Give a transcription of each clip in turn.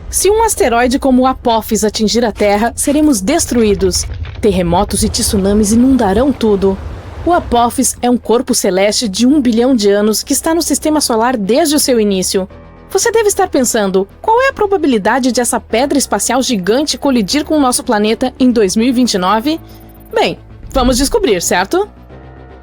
Se um asteroide como o Apophis atingir a Terra, seremos destruídos. Terremotos e tsunamis inundarão tudo. O Apophis é um corpo celeste de 1 bilhão de anos que está no Sistema Solar desde o seu início. Você deve estar pensando, qual é a probabilidade de essa pedra espacial gigante colidir com o nosso planeta em 2029? Bem, vamos descobrir, certo?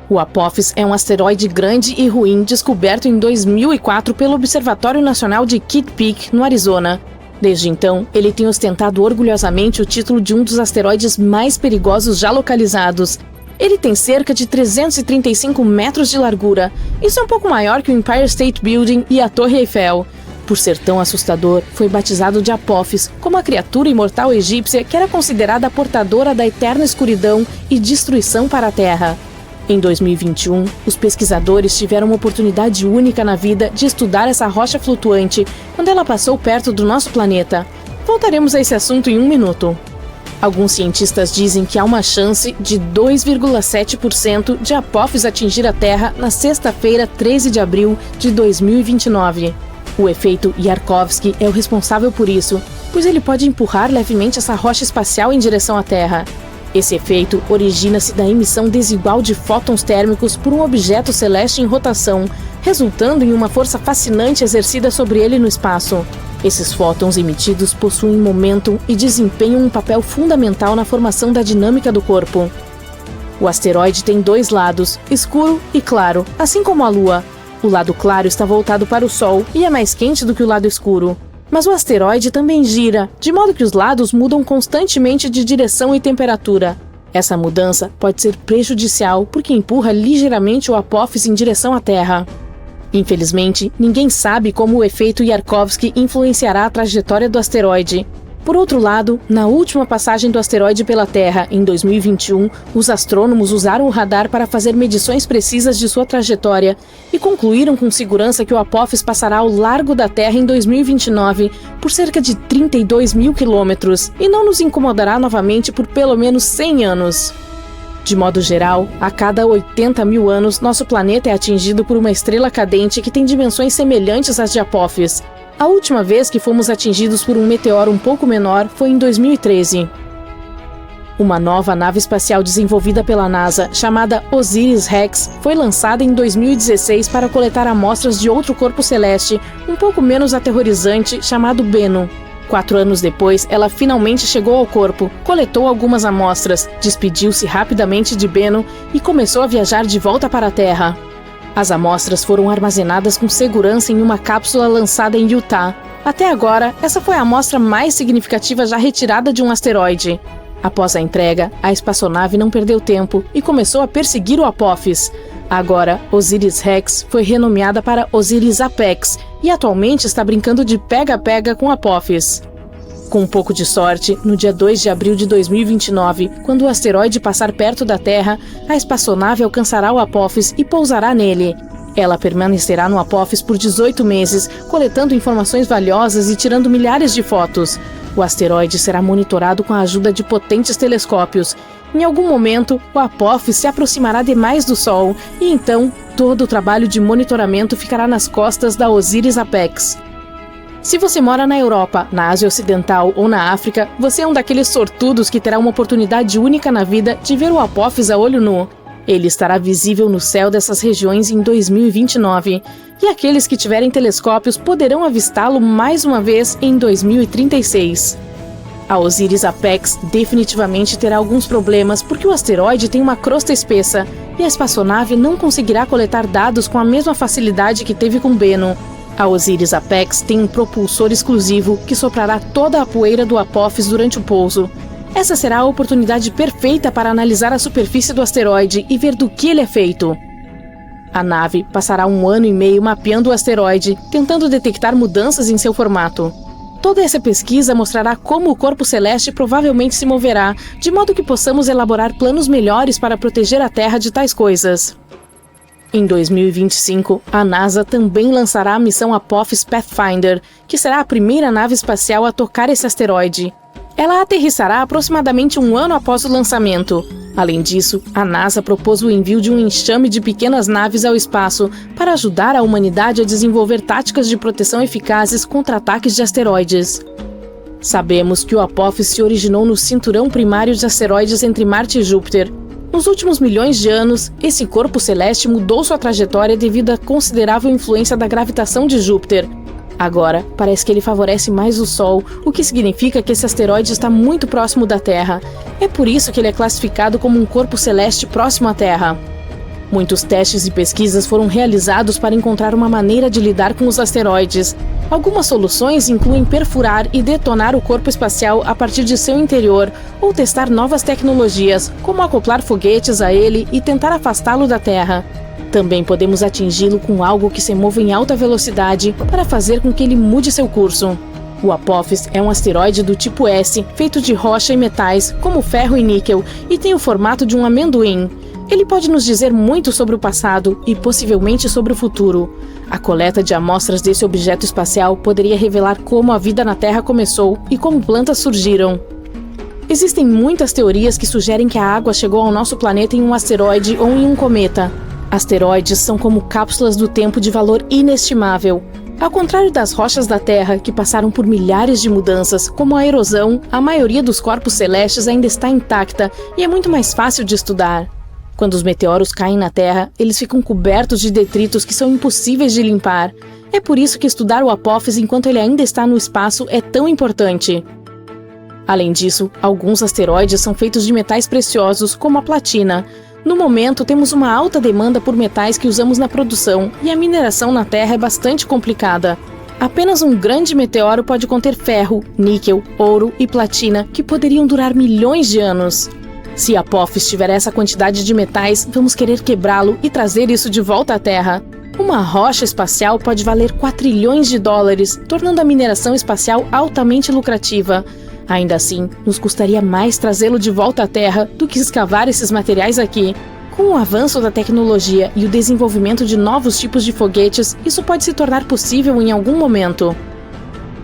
O Apophis é um asteroide grande e ruim descoberto em 2004 pelo Observatório Nacional de Kitt Peak, no Arizona. Desde então, ele tem ostentado orgulhosamente o título de um dos asteroides mais perigosos já localizados. Ele tem cerca de 335 metros de largura. Isso é um pouco maior que o Empire State Building e a Torre Eiffel. Por ser tão assustador, foi batizado de Apophis, como a criatura imortal egípcia que era considerada a portadora da eterna escuridão e destruição para a Terra. Em 2021, os pesquisadores tiveram uma oportunidade única na vida de estudar essa rocha flutuante quando ela passou perto do nosso planeta. Voltaremos a esse assunto em um minuto. Alguns cientistas dizem que há uma chance de 2,7% de Apophis atingir a Terra na sexta-feira, 13 de abril de 2029. O efeito Yarkovsky é o responsável por isso, pois ele pode empurrar levemente essa rocha espacial em direção à Terra. Esse efeito origina-se da emissão desigual de fótons térmicos por um objeto celeste em rotação, resultando em uma força fascinante exercida sobre ele no espaço. Esses fótons emitidos possuem momento e desempenham um papel fundamental na formação da dinâmica do corpo. O asteroide tem dois lados, escuro e claro, assim como a Lua. O lado claro está voltado para o Sol e é mais quente do que o lado escuro. Mas o asteroide também gira, de modo que os lados mudam constantemente de direção e temperatura. Essa mudança pode ser prejudicial porque empurra ligeiramente o Apophis em direção à Terra. Infelizmente, ninguém sabe como o efeito Yarkovsky influenciará a trajetória do asteroide. Por outro lado, na última passagem do asteroide pela Terra, em 2021, os astrônomos usaram o radar para fazer medições precisas de sua trajetória e concluíram com segurança que o Apophis passará ao largo da Terra em 2029 por cerca de 32 mil quilômetros e não nos incomodará novamente por pelo menos 100 anos. De modo geral, a cada 80 mil anos, nosso planeta é atingido por uma estrela cadente que tem dimensões semelhantes às de Apophis. A última vez que fomos atingidos por um meteoro um pouco menor foi em 2013. Uma nova nave espacial desenvolvida pela NASA, chamada OSIRIS-REx, foi lançada em 2016 para coletar amostras de outro corpo celeste, um pouco menos aterrorizante, chamado Bennu. 4 anos depois, ela finalmente chegou ao corpo, coletou algumas amostras, despediu-se rapidamente de Bennu e começou a viajar de volta para a Terra. As amostras foram armazenadas com segurança em uma cápsula lançada em Utah. Até agora, essa foi a amostra mais significativa já retirada de um asteroide. Após a entrega, a espaçonave não perdeu tempo e começou a perseguir o Apophis. Agora, OSIRIS-REx foi renomeada para OSIRIS-APEX e atualmente está brincando de pega-pega com Apophis. Com um pouco de sorte, no dia 2 de abril de 2029, quando o asteroide passar perto da Terra, a espaçonave alcançará o Apophis e pousará nele. Ela permanecerá no Apophis por 18 meses, coletando informações valiosas e tirando milhares de fotos. O asteroide será monitorado com a ajuda de potentes telescópios. Em algum momento, o Apophis se aproximará demais do Sol e então todo o trabalho de monitoramento ficará nas costas da OSIRIS-APEX. Se você mora na Europa, na Ásia Ocidental ou na África, você é um daqueles sortudos que terá uma oportunidade única na vida de ver o Apophis a olho nu. Ele estará visível no céu dessas regiões em 2029, e aqueles que tiverem telescópios poderão avistá-lo mais uma vez em 2036. A OSIRIS-APEX definitivamente terá alguns problemas porque o asteroide tem uma crosta espessa e a espaçonave não conseguirá coletar dados com a mesma facilidade que teve com Bennu. A OSIRIS-APEX tem um propulsor exclusivo que soprará toda a poeira do Apophis durante o pouso. Essa será a oportunidade perfeita para analisar a superfície do asteroide e ver do que ele é feito. A nave passará 1 ano e meio mapeando o asteroide, tentando detectar mudanças em seu formato. Toda essa pesquisa mostrará como o corpo celeste provavelmente se moverá, de modo que possamos elaborar planos melhores para proteger a Terra de tais coisas. Em 2025, a NASA também lançará a missão Apophis Pathfinder, que será a primeira nave espacial a tocar esse asteroide. Ela aterrissará aproximadamente 1 ano após o lançamento. Além disso, a NASA propôs o envio de um enxame de pequenas naves ao espaço para ajudar a humanidade a desenvolver táticas de proteção eficazes contra ataques de asteroides. Sabemos que o Apophis se originou no cinturão primário de asteroides entre Marte e Júpiter. Nos últimos milhões de anos, esse corpo celeste mudou sua trajetória devido à considerável influência da gravitação de Júpiter. Agora, parece que ele favorece mais o Sol, o que significa que esse asteroide está muito próximo da Terra. É por isso que ele é classificado como um corpo celeste próximo à Terra. Muitos testes e pesquisas foram realizados para encontrar uma maneira de lidar com os asteroides. Algumas soluções incluem perfurar e detonar o corpo espacial a partir de seu interior, ou testar novas tecnologias, como acoplar foguetes a ele e tentar afastá-lo da Terra. Também podemos atingi-lo com algo que se move em alta velocidade para fazer com que ele mude seu curso. O Apophis é um asteroide do tipo S, feito de rocha e metais, como ferro e níquel, e tem o formato de um amendoim. Ele pode nos dizer muito sobre o passado e possivelmente sobre o futuro. A coleta de amostras desse objeto espacial poderia revelar como a vida na Terra começou e como plantas surgiram. Existem muitas teorias que sugerem que a água chegou ao nosso planeta em um asteroide ou em um cometa. Asteroides são como cápsulas do tempo de valor inestimável. Ao contrário das rochas da Terra, que passaram por milhares de mudanças, como a erosão, a maioria dos corpos celestes ainda está intacta e é muito mais fácil de estudar. Quando os meteoros caem na Terra, eles ficam cobertos de detritos que são impossíveis de limpar. É por isso que estudar o Apophis enquanto ele ainda está no espaço é tão importante. Além disso, alguns asteroides são feitos de metais preciosos, como a platina. No momento, temos uma alta demanda por metais que usamos na produção, e a mineração na Terra é bastante complicada. Apenas um grande meteoro pode conter ferro, níquel, ouro e platina, que poderiam durar milhões de anos. Se Apophis tiver essa quantidade de metais, vamos querer quebrá-lo e trazer isso de volta à Terra. Uma rocha espacial pode valer quatrilhões de dólares, tornando a mineração espacial altamente lucrativa. Ainda assim, nos custaria mais trazê-lo de volta à Terra do que escavar esses materiais aqui. Com o avanço da tecnologia e o desenvolvimento de novos tipos de foguetes, isso pode se tornar possível em algum momento.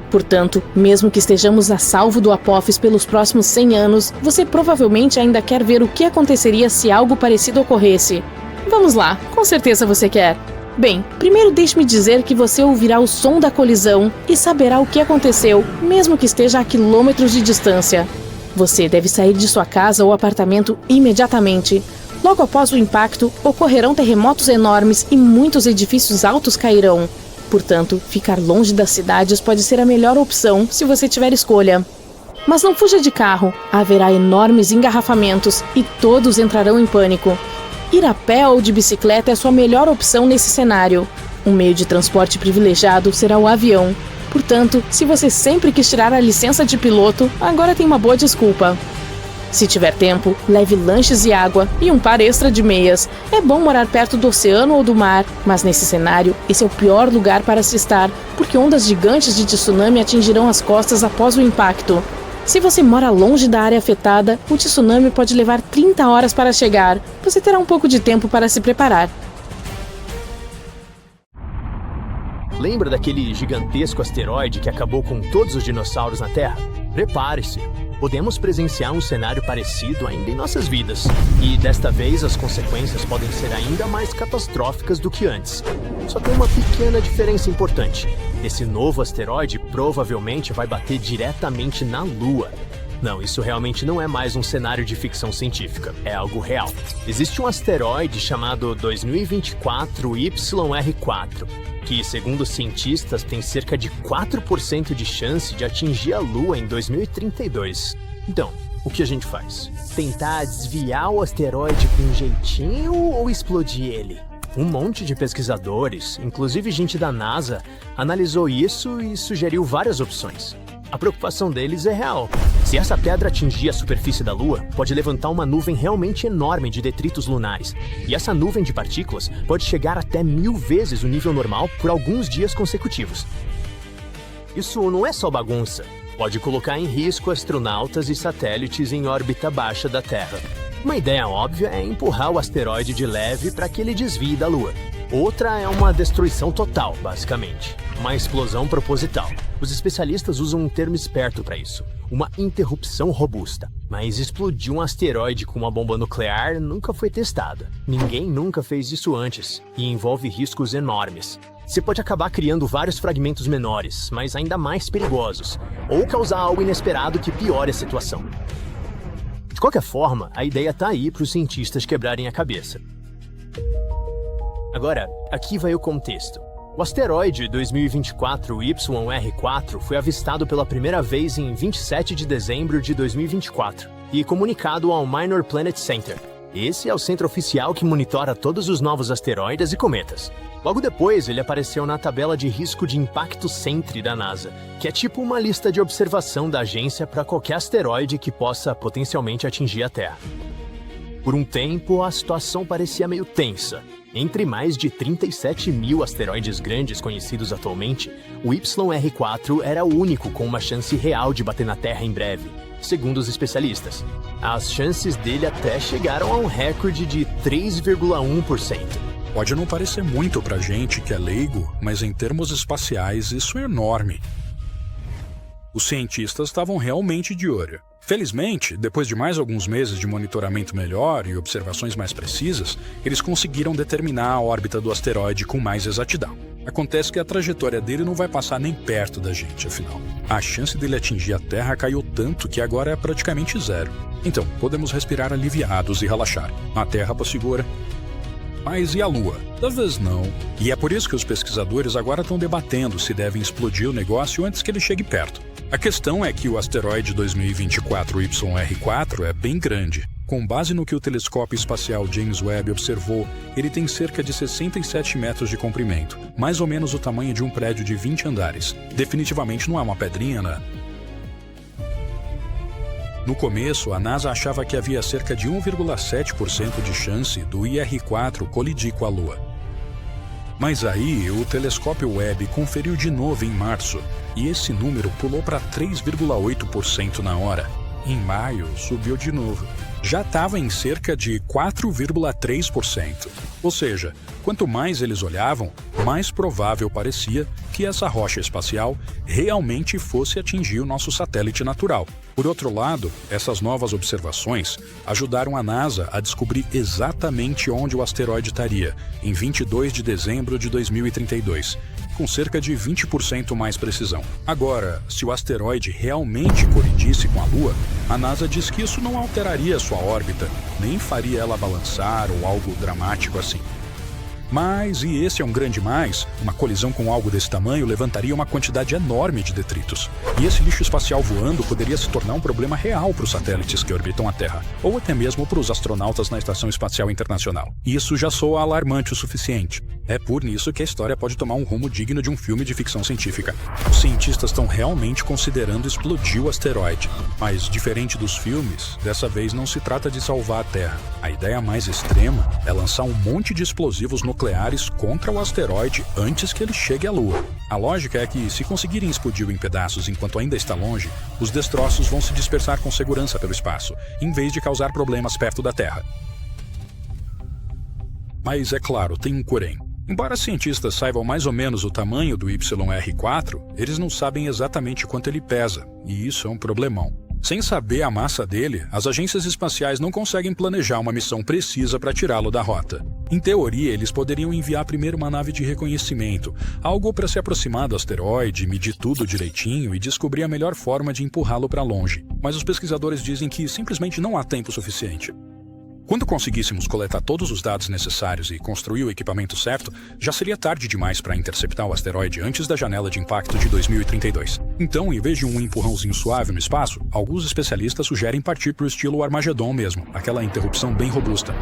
Portanto, mesmo que estejamos a salvo do Apophis pelos próximos 100 anos, você provavelmente ainda quer ver o que aconteceria se algo parecido ocorresse. Vamos lá, com certeza você quer. Bem, primeiro deixe-me dizer que você ouvirá o som da colisão e saberá o que aconteceu, mesmo que esteja a quilômetros de distância. Você deve sair de sua casa ou apartamento imediatamente. Logo após o impacto, ocorrerão terremotos enormes e muitos edifícios altos cairão. Portanto, ficar longe das cidades pode ser a melhor opção se você tiver escolha. Mas não fuja de carro, haverá enormes engarrafamentos e todos entrarão em pânico. Ir a pé ou de bicicleta é sua melhor opção nesse cenário. Um meio de transporte privilegiado será o avião. Portanto, se você sempre quis tirar a licença de piloto, agora tem uma boa desculpa. Se tiver tempo, leve lanches e água e um par extra de meias. É bom morar perto do oceano ou do mar, mas nesse cenário, esse é o pior lugar para se estar, porque ondas gigantes de tsunami atingirão as costas após o impacto. Se você mora longe da área afetada, o tsunami pode levar 30 horas para chegar. Você terá um pouco de tempo para se preparar. Lembra daquele gigantesco asteroide que acabou com todos os dinossauros na Terra? Prepare-se! Podemos presenciar um cenário parecido ainda em nossas vidas. E desta vez as consequências podem ser ainda mais catastróficas do que antes. Só tem uma pequena diferença importante. Esse novo asteroide provavelmente vai bater diretamente na Lua. Não, isso realmente não é mais um cenário de ficção científica, é algo real. Existe um asteroide chamado 2024 YR4, que, segundo cientistas, tem cerca de 4% de chance de atingir a Lua em 2032. Então, o que a gente faz? Tentar desviar o asteroide com um jeitinho ou explodir ele? Um monte de pesquisadores, inclusive gente da NASA, analisou isso e sugeriu várias opções. A preocupação deles é real. Se essa pedra atingir a superfície da Lua, pode levantar uma nuvem realmente enorme de detritos lunares. E essa nuvem de partículas pode chegar até 1000 vezes o nível normal por alguns dias consecutivos. Isso não é só bagunça. Pode colocar em risco astronautas e satélites em órbita baixa da Terra. Uma ideia óbvia é empurrar o asteroide de leve para que ele desvie da Lua. Outra é uma destruição total, basicamente. Uma explosão proposital. Os especialistas usam um termo esperto para isso. Uma interrupção robusta. Mas explodir um asteroide com uma bomba nuclear nunca foi testada. Ninguém nunca fez isso antes. E envolve riscos enormes. você pode acabar criando vários fragmentos menores, mas ainda mais perigosos, ou causar algo inesperado que piore a situação. De qualquer forma, a ideia tá aí para os cientistas quebrarem a cabeça. Agora, aqui vai o contexto. O asteroide 2024 YR4 foi avistado pela primeira vez em 27 de dezembro de 2024 e comunicado ao Minor Planet Center. Esse é o centro oficial que monitora todos os novos asteroides e cometas. Logo depois, ele apareceu na tabela de risco de impacto Sentry da NASA, que é tipo uma lista de observação da agência para qualquer asteroide que possa potencialmente atingir a Terra. Por um tempo, a situação parecia meio tensa. Entre mais de 37 mil asteroides grandes conhecidos atualmente, o YR4 era o único com uma chance real de bater na Terra em breve, segundo os especialistas. As chances dele até chegaram a um recorde de 3,1%. Pode não parecer muito pra gente que é leigo, mas em termos espaciais isso é enorme. Os cientistas estavam realmente de olho. Felizmente, depois de mais alguns meses de monitoramento melhor e observações mais precisas, eles conseguiram determinar a órbita do asteroide com mais exatidão. Acontece que a trajetória dele não vai passar nem perto da gente, afinal. A chance dele atingir a Terra caiu tanto que agora é praticamente zero. Então, podemos respirar aliviados e relaxar. A Terra tá segura. Mas e a Lua? Talvez não. E é por isso que os pesquisadores agora estão debatendo se devem explodir o negócio antes que ele chegue perto. A questão é que o asteroide 2024 YR4 é bem grande. Com base no que o telescópio espacial James Webb observou, ele tem cerca de 67 metros de comprimento, mais ou menos o tamanho de um prédio de 20 andares. Definitivamente não é uma pedrinha, né? No começo, a NASA achava que havia cerca de 1,7% de chance do IR-4 colidir com a Lua. Mas aí, o telescópio Webb conferiu de novo em março, e esse número pulou para 3,8% na hora. Em maio, subiu de novo. Já estava em cerca de 4,3%. Ou seja, quanto mais eles olhavam, mais provável parecia que essa rocha espacial realmente fosse atingir o nosso satélite natural. Por outro lado, essas novas observações ajudaram a NASA a descobrir exatamente onde o asteroide estaria, em 22 de dezembro de 2032, com cerca de 20% mais precisão. Agora, se o asteroide realmente colidisse com a Lua, a NASA diz que isso não alteraria sua órbita, nem faria ela balançar ou algo dramático assim. Mas, e esse é um grande mais, uma colisão com algo desse tamanho levantaria uma quantidade enorme de detritos. E esse lixo espacial voando poderia se tornar um problema real para os satélites que orbitam a Terra, ou até mesmo para os astronautas na Estação Espacial Internacional. Isso já soa alarmante o suficiente. É por isso que a história pode tomar um rumo digno de um filme de ficção científica. Os cientistas estão realmente considerando explodir o asteroide. Mas, diferente dos filmes, dessa vez não se trata de salvar a Terra. A ideia mais extrema é lançar um monte de explosivos nucleares contra o asteroide antes que ele chegue à Lua. A lógica é que, se conseguirem explodir-o em pedaços enquanto ainda está longe, os destroços vão se dispersar com segurança pelo espaço, em vez de causar problemas perto da Terra. Mas, é claro, tem um porém. Embora cientistas saibam mais ou menos o tamanho do YR4, eles não sabem exatamente quanto ele pesa, e isso é um problemão. Sem saber a massa dele, as agências espaciais não conseguem planejar uma missão precisa para tirá-lo da rota. Em teoria, eles poderiam enviar primeiro uma nave de reconhecimento, algo para se aproximar do asteroide, medir tudo direitinho e descobrir a melhor forma de empurrá-lo para longe. Mas os pesquisadores dizem que simplesmente não há tempo suficiente. Quando conseguíssemos coletar todos os dados necessários e construir o equipamento certo, já seria tarde demais para interceptar o asteroide antes da janela de impacto de 2032. Então, em vez de um empurrãozinho suave no espaço, alguns especialistas sugerem partir para o estilo Armagedon mesmo, aquela interrupção bem robusta.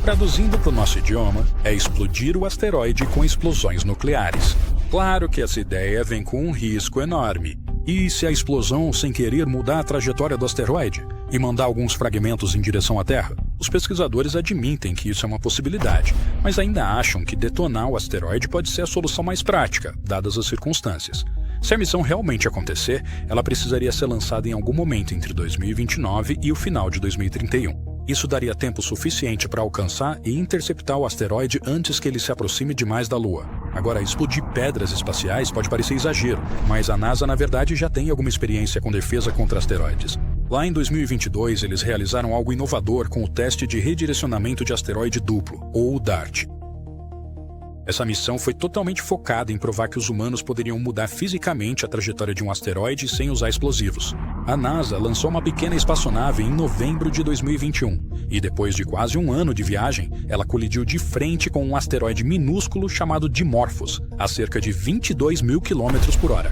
Traduzindo para o nosso idioma, é explodir o asteroide com explosões nucleares. Claro que essa ideia vem com um risco enorme. E se a explosão sem querer mudar a trajetória do asteroide e mandar alguns fragmentos em direção à Terra? Os pesquisadores admitem que isso é uma possibilidade, mas ainda acham que detonar o asteroide pode ser a solução mais prática, dadas as circunstâncias. Se a missão realmente acontecer, ela precisaria ser lançada em algum momento entre 2029 e o final de 2031. Isso daria tempo suficiente para alcançar e interceptar o asteroide antes que ele se aproxime demais da Lua. Agora, explodir pedras espaciais pode parecer exagero, mas a NASA, na verdade, já tem alguma experiência com defesa contra asteroides. Lá em 2022, eles realizaram algo inovador com o teste de redirecionamento de asteroide duplo, ou DART. Essa missão foi totalmente focada em provar que os humanos poderiam mudar fisicamente a trajetória de um asteroide sem usar explosivos. A NASA lançou uma pequena espaçonave em novembro de 2021, e depois de quase um ano de viagem, ela colidiu de frente com um asteroide minúsculo chamado Dimorphos, a cerca de 22 mil km/h.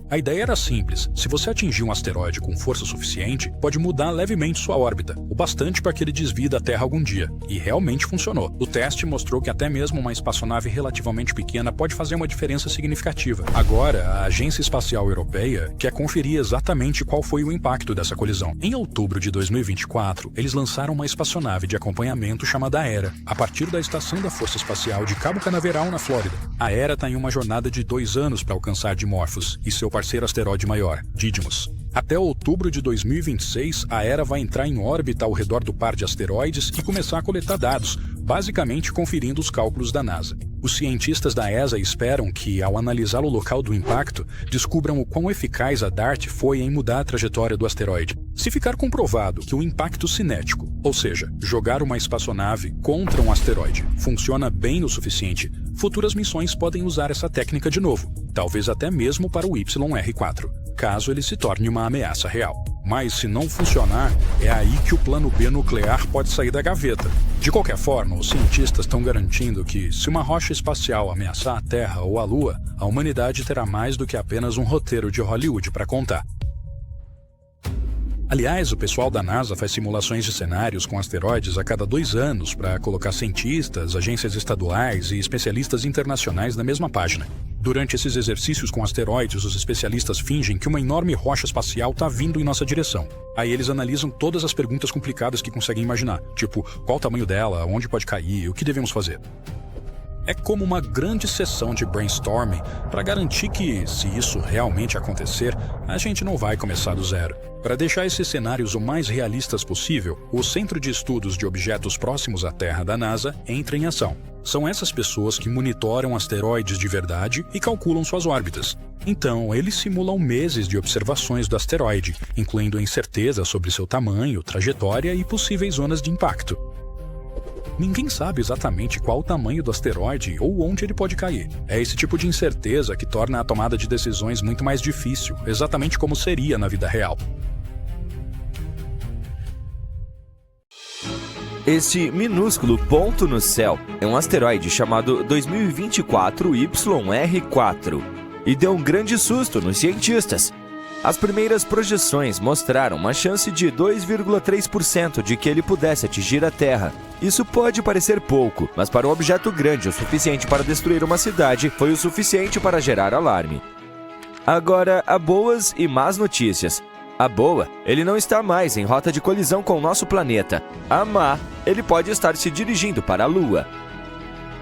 A ideia era simples: se você atingir um asteroide com força suficiente, pode mudar levemente sua órbita, o bastante para que ele desvie da Terra algum dia. E realmente funcionou. O teste mostrou que até mesmo uma espaçonave relativamente pequena pode fazer uma diferença significativa. Agora, a Agência Espacial Europeia quer conferir exatamente qual foi o impacto dessa colisão. Em outubro de 2024, eles lançaram uma espaçonave de acompanhamento chamada Hera, a partir da Estação da Força Espacial de Cabo Canaveral, na Flórida. A Hera está em uma jornada de 2 anos para alcançar Dimorphos e seu parceiro asteroide maior, Didymos. Até outubro de 2026, a Hera vai entrar em órbita ao redor do par de asteroides e começar a coletar dados, basicamente conferindo os cálculos da NASA. Os cientistas da ESA esperam que, ao analisar o local do impacto, descubram o quão eficaz a DART foi em mudar a trajetória do asteroide. Se ficar comprovado que o impacto cinético, ou seja, jogar uma espaçonave contra um asteroide, funciona bem o suficiente, futuras missões podem usar essa técnica de novo, talvez até mesmo para o YR-4, caso ele se torne uma ameaça real. Mas se não funcionar, é aí que o plano B nuclear pode sair da gaveta. De qualquer forma, os cientistas estão garantindo que, se uma rocha espacial ameaçar a Terra ou a Lua, a humanidade terá mais do que apenas um roteiro de Hollywood para contar. Aliás, o pessoal da NASA faz simulações de cenários com asteroides a cada 2 anos para colocar cientistas, agências estaduais e especialistas internacionais na mesma página. Durante esses exercícios com asteroides, os especialistas fingem que uma enorme rocha espacial está vindo em nossa direção. Aí eles analisam todas as perguntas complicadas que conseguem imaginar, tipo, qual o tamanho dela, onde pode cair, o que devemos fazer. É como uma grande sessão de brainstorming para garantir que, se isso realmente acontecer, a gente não vai começar do zero. Para deixar esses cenários o mais realistas possível, o Centro de Estudos de Objetos Próximos à Terra da NASA entra em ação. São essas pessoas que monitoram asteroides de verdade e calculam suas órbitas. Então, eles simulam meses de observações do asteroide, incluindo incertezas sobre seu tamanho, trajetória e possíveis zonas de impacto. Ninguém sabe exatamente qual o tamanho do asteroide ou onde ele pode cair. É esse tipo de incerteza que torna a tomada de decisões muito mais difícil, exatamente como seria na vida real. Este minúsculo ponto no céu é um asteroide chamado 2024 YR-4 e deu um grande susto nos cientistas. As primeiras projeções mostraram uma chance de 2,3% de que ele pudesse atingir a Terra. Isso pode parecer pouco, mas para um objeto grande o suficiente para destruir uma cidade, foi o suficiente para gerar alarme. Agora, há boas e más notícias. A boa, ele não está mais em rota de colisão com o nosso planeta. A má, ele pode estar se dirigindo para a Lua.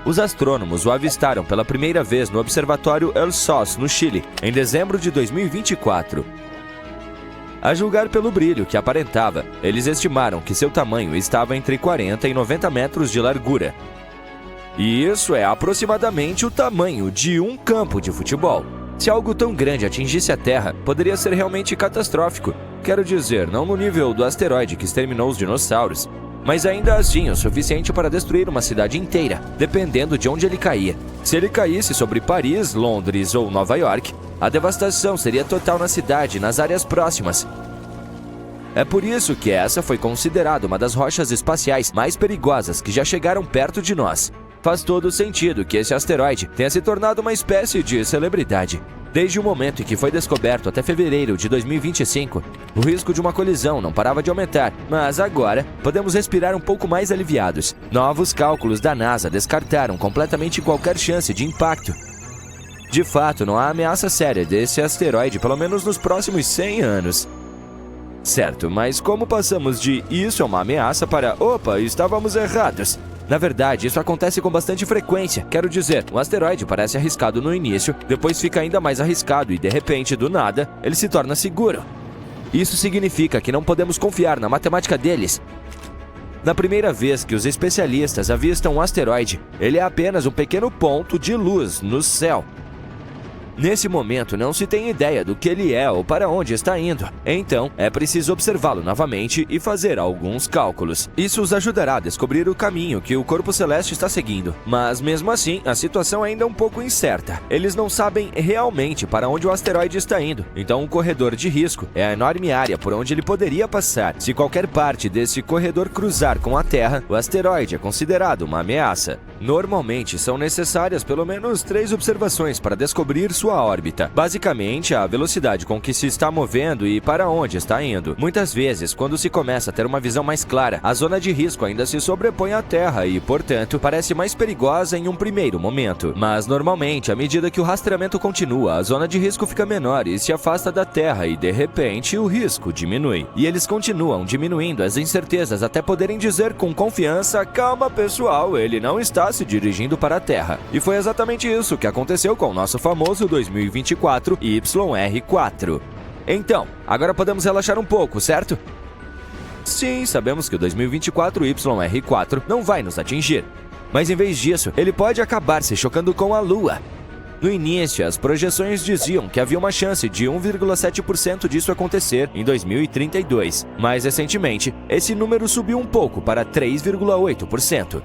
Os astrônomos o avistaram pela primeira vez no Observatório El Sos, no Chile, em dezembro de 2024. A julgar pelo brilho que aparentava, eles estimaram que seu tamanho estava entre 40 e 90 metros de largura. E isso é aproximadamente o tamanho de um campo de futebol. Se algo tão grande atingisse a Terra, poderia ser realmente catastrófico. Quero dizer, não no nível do asteroide que exterminou os dinossauros, mas ainda assim o suficiente para destruir uma cidade inteira, dependendo de onde ele caía. Se ele caísse sobre Paris, Londres ou Nova York, a devastação seria total na cidade e nas áreas próximas. É por isso que essa foi considerada uma das rochas espaciais mais perigosas que já chegaram perto de nós. Faz todo sentido que esse asteroide tenha se tornado uma espécie de celebridade. Desde o momento em que foi descoberto até fevereiro de 2025, o risco de uma colisão não parava de aumentar, mas agora podemos respirar um pouco mais aliviados. Novos cálculos da NASA descartaram completamente qualquer chance de impacto. De fato, não há ameaça séria desse asteroide, pelo menos nos próximos 100 anos. Certo, mas como passamos de "isso é uma ameaça" para "opa, estávamos errados"? Na verdade, isso acontece com bastante frequência. Quero dizer, um asteroide parece arriscado no início, depois fica ainda mais arriscado e, de repente, do nada, ele se torna seguro. Isso significa que não podemos confiar na matemática deles. Na primeira vez que os especialistas avistam um asteroide, ele é apenas um pequeno ponto de luz no céu. Nesse momento, não se tem ideia do que ele é ou para onde está indo. Então, é preciso observá-lo novamente e fazer alguns cálculos. Isso os ajudará a descobrir o caminho que o corpo celeste está seguindo. Mas, mesmo assim, a situação ainda é um pouco incerta. Eles não sabem realmente para onde o asteroide está indo. Então, o corredor de risco é a enorme área por onde ele poderia passar. Se qualquer parte desse corredor cruzar com a Terra, o asteroide é considerado uma ameaça. Normalmente, são necessárias pelo menos 3 observações para descobrir sua órbita. Basicamente, a velocidade com que se está movendo e para onde está indo. Muitas vezes, quando se começa a ter uma visão mais clara, a zona de risco ainda se sobrepõe à Terra e, portanto, parece mais perigosa em um primeiro momento. Mas, normalmente, à medida que o rastreamento continua, a zona de risco fica menor e se afasta da Terra e, de repente, o risco diminui. E eles continuam diminuindo as incertezas até poderem dizer com confiança: calma, pessoal, ele não está se dirigindo para a Terra. E foi exatamente isso que aconteceu com o nosso famoso 2024 YR4. Então, agora podemos relaxar um pouco, certo? Sim, sabemos que o 2024 YR4 não vai nos atingir. Mas em vez disso, ele pode acabar se chocando com a Lua. No início, as projeções diziam que havia uma chance de 1,7% disso acontecer em 2032. Mais recentemente, esse número subiu um pouco para 3,8%.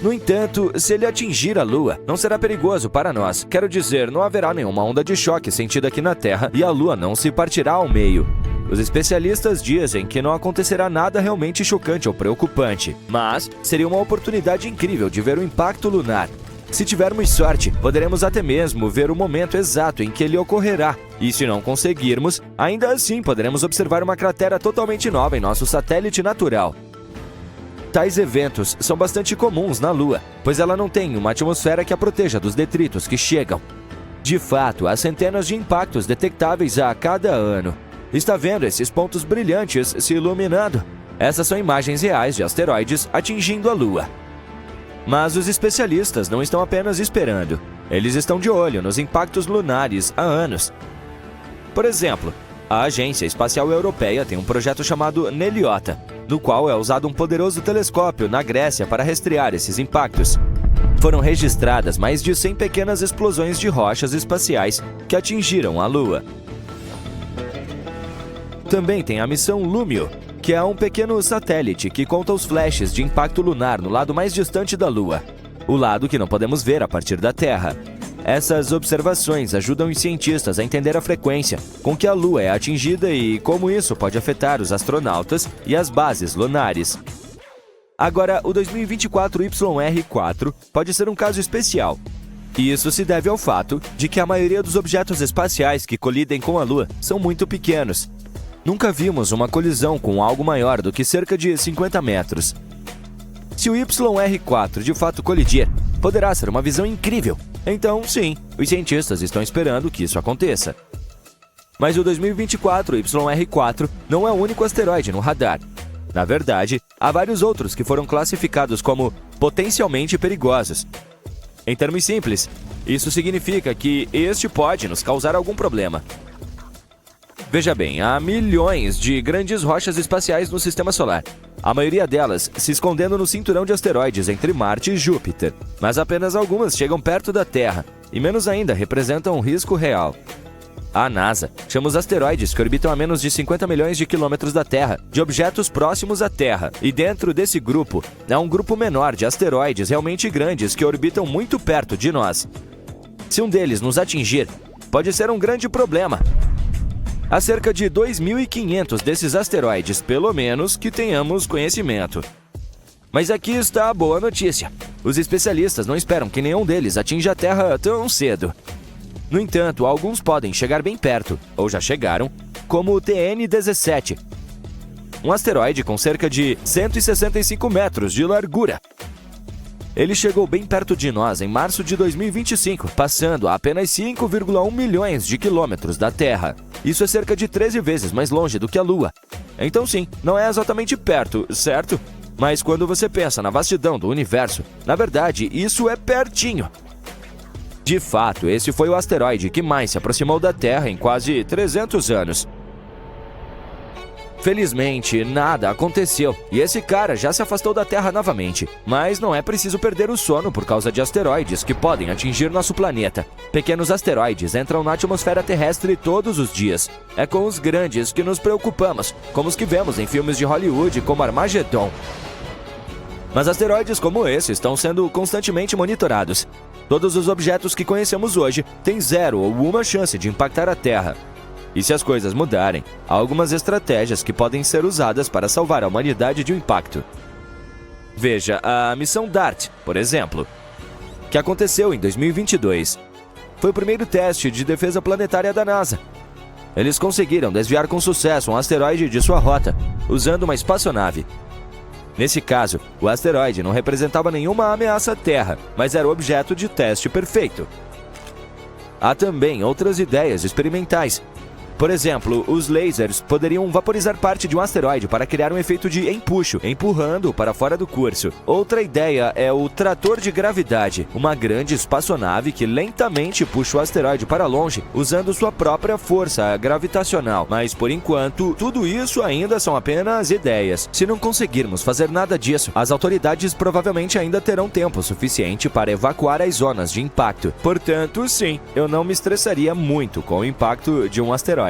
No entanto, se ele atingir a Lua, não será perigoso para nós. Quero dizer, não haverá nenhuma onda de choque sentida aqui na Terra e a Lua não se partirá ao meio. Os especialistas dizem que não acontecerá nada realmente chocante ou preocupante, mas seria uma oportunidade incrível de ver o impacto lunar. Se tivermos sorte, poderemos até mesmo ver o momento exato em que ele ocorrerá. E se não conseguirmos, ainda assim poderemos observar uma cratera totalmente nova em nosso satélite natural. Tais eventos são bastante comuns na Lua, pois ela não tem uma atmosfera que a proteja dos detritos que chegam. De fato, há centenas de impactos detectáveis a cada ano. Está vendo esses pontos brilhantes se iluminando? Essas são imagens reais de asteroides atingindo a Lua. Mas os especialistas não estão apenas esperando. Eles estão de olho nos impactos lunares há anos. Por exemplo, a Agência Espacial Europeia tem um projeto chamado Neliota, no qual é usado um poderoso telescópio na Grécia para rastrear esses impactos. Foram registradas mais de 100 pequenas explosões de rochas espaciais que atingiram a Lua. Também tem a missão Lumio, que é um pequeno satélite que conta os flashes de impacto lunar no lado mais distante da Lua, o lado que não podemos ver a partir da Terra. Essas observações ajudam os cientistas a entender a frequência com que a Lua é atingida e como isso pode afetar os astronautas e as bases lunares. Agora, o 2024 YR4 pode ser um caso especial. E isso se deve ao fato de que a maioria dos objetos espaciais que colidem com a Lua são muito pequenos. Nunca vimos uma colisão com algo maior do que cerca de 50 metros. Se o YR4 de fato colidir, poderá ser uma visão incrível. Então, sim, os cientistas estão esperando que isso aconteça. Mas o 2024 YR4 não é o único asteroide no radar. Na verdade, há vários outros que foram classificados como potencialmente perigosos. Em termos simples, isso significa que este pode nos causar algum problema. Veja bem, há milhões de grandes rochas espaciais no Sistema Solar. A maioria delas se escondendo no cinturão de asteroides entre Marte e Júpiter. Mas apenas algumas chegam perto da Terra, e menos ainda representam um risco real. A NASA chama os asteroides que orbitam a menos de 50 milhões de quilômetros da Terra de objetos próximos à Terra. E dentro desse grupo, há um grupo menor de asteroides realmente grandes que orbitam muito perto de nós. Se um deles nos atingir, pode ser um grande problema. Há cerca de 2.500 desses asteroides, pelo menos, que tenhamos conhecimento. Mas aqui está a boa notícia. Os especialistas não esperam que nenhum deles atinja a Terra tão cedo. No entanto, alguns podem chegar bem perto, ou já chegaram, como o TN-17, um asteroide com cerca de 165 metros de largura. Ele chegou bem perto de nós em março de 2025, passando a apenas 5,1 milhões de quilômetros da Terra. Isso é cerca de 13 vezes mais longe do que a Lua. Então sim, não é exatamente perto, certo? Mas quando você pensa na vastidão do universo, na verdade, isso é pertinho. De fato, esse foi o asteroide que mais se aproximou da Terra em quase 300 anos. Felizmente, nada aconteceu e esse cara já se afastou da Terra novamente. Mas não é preciso perder o sono por causa de asteroides que podem atingir nosso planeta. Pequenos asteroides entram na atmosfera terrestre todos os dias. É com os grandes que nos preocupamos, como os que vemos em filmes de Hollywood como Armageddon. Mas asteroides como esse estão sendo constantemente monitorados. Todos os objetos que conhecemos hoje têm 0 ou 1 chance de impactar a Terra. E se as coisas mudarem, há algumas estratégias que podem ser usadas para salvar a humanidade de um impacto. Veja a missão DART, por exemplo, que aconteceu em 2022. Foi o primeiro teste de defesa planetária da NASA. Eles conseguiram desviar com sucesso um asteroide de sua rota, usando uma espaçonave. Nesse caso, o asteroide não representava nenhuma ameaça à Terra, mas era o objeto de teste perfeito. Há também outras ideias experimentais. Por exemplo, os lasers poderiam vaporizar parte de um asteroide para criar um efeito de empuxo, empurrando-o para fora do curso. Outra ideia é o trator de gravidade, uma grande espaçonave que lentamente puxa o asteroide para longe, usando sua própria força gravitacional. Mas, por enquanto, tudo isso ainda são apenas ideias. Se não conseguirmos fazer nada disso, as autoridades provavelmente ainda terão tempo suficiente para evacuar as zonas de impacto. Portanto, sim, eu não me estressaria muito com o impacto de um asteroide.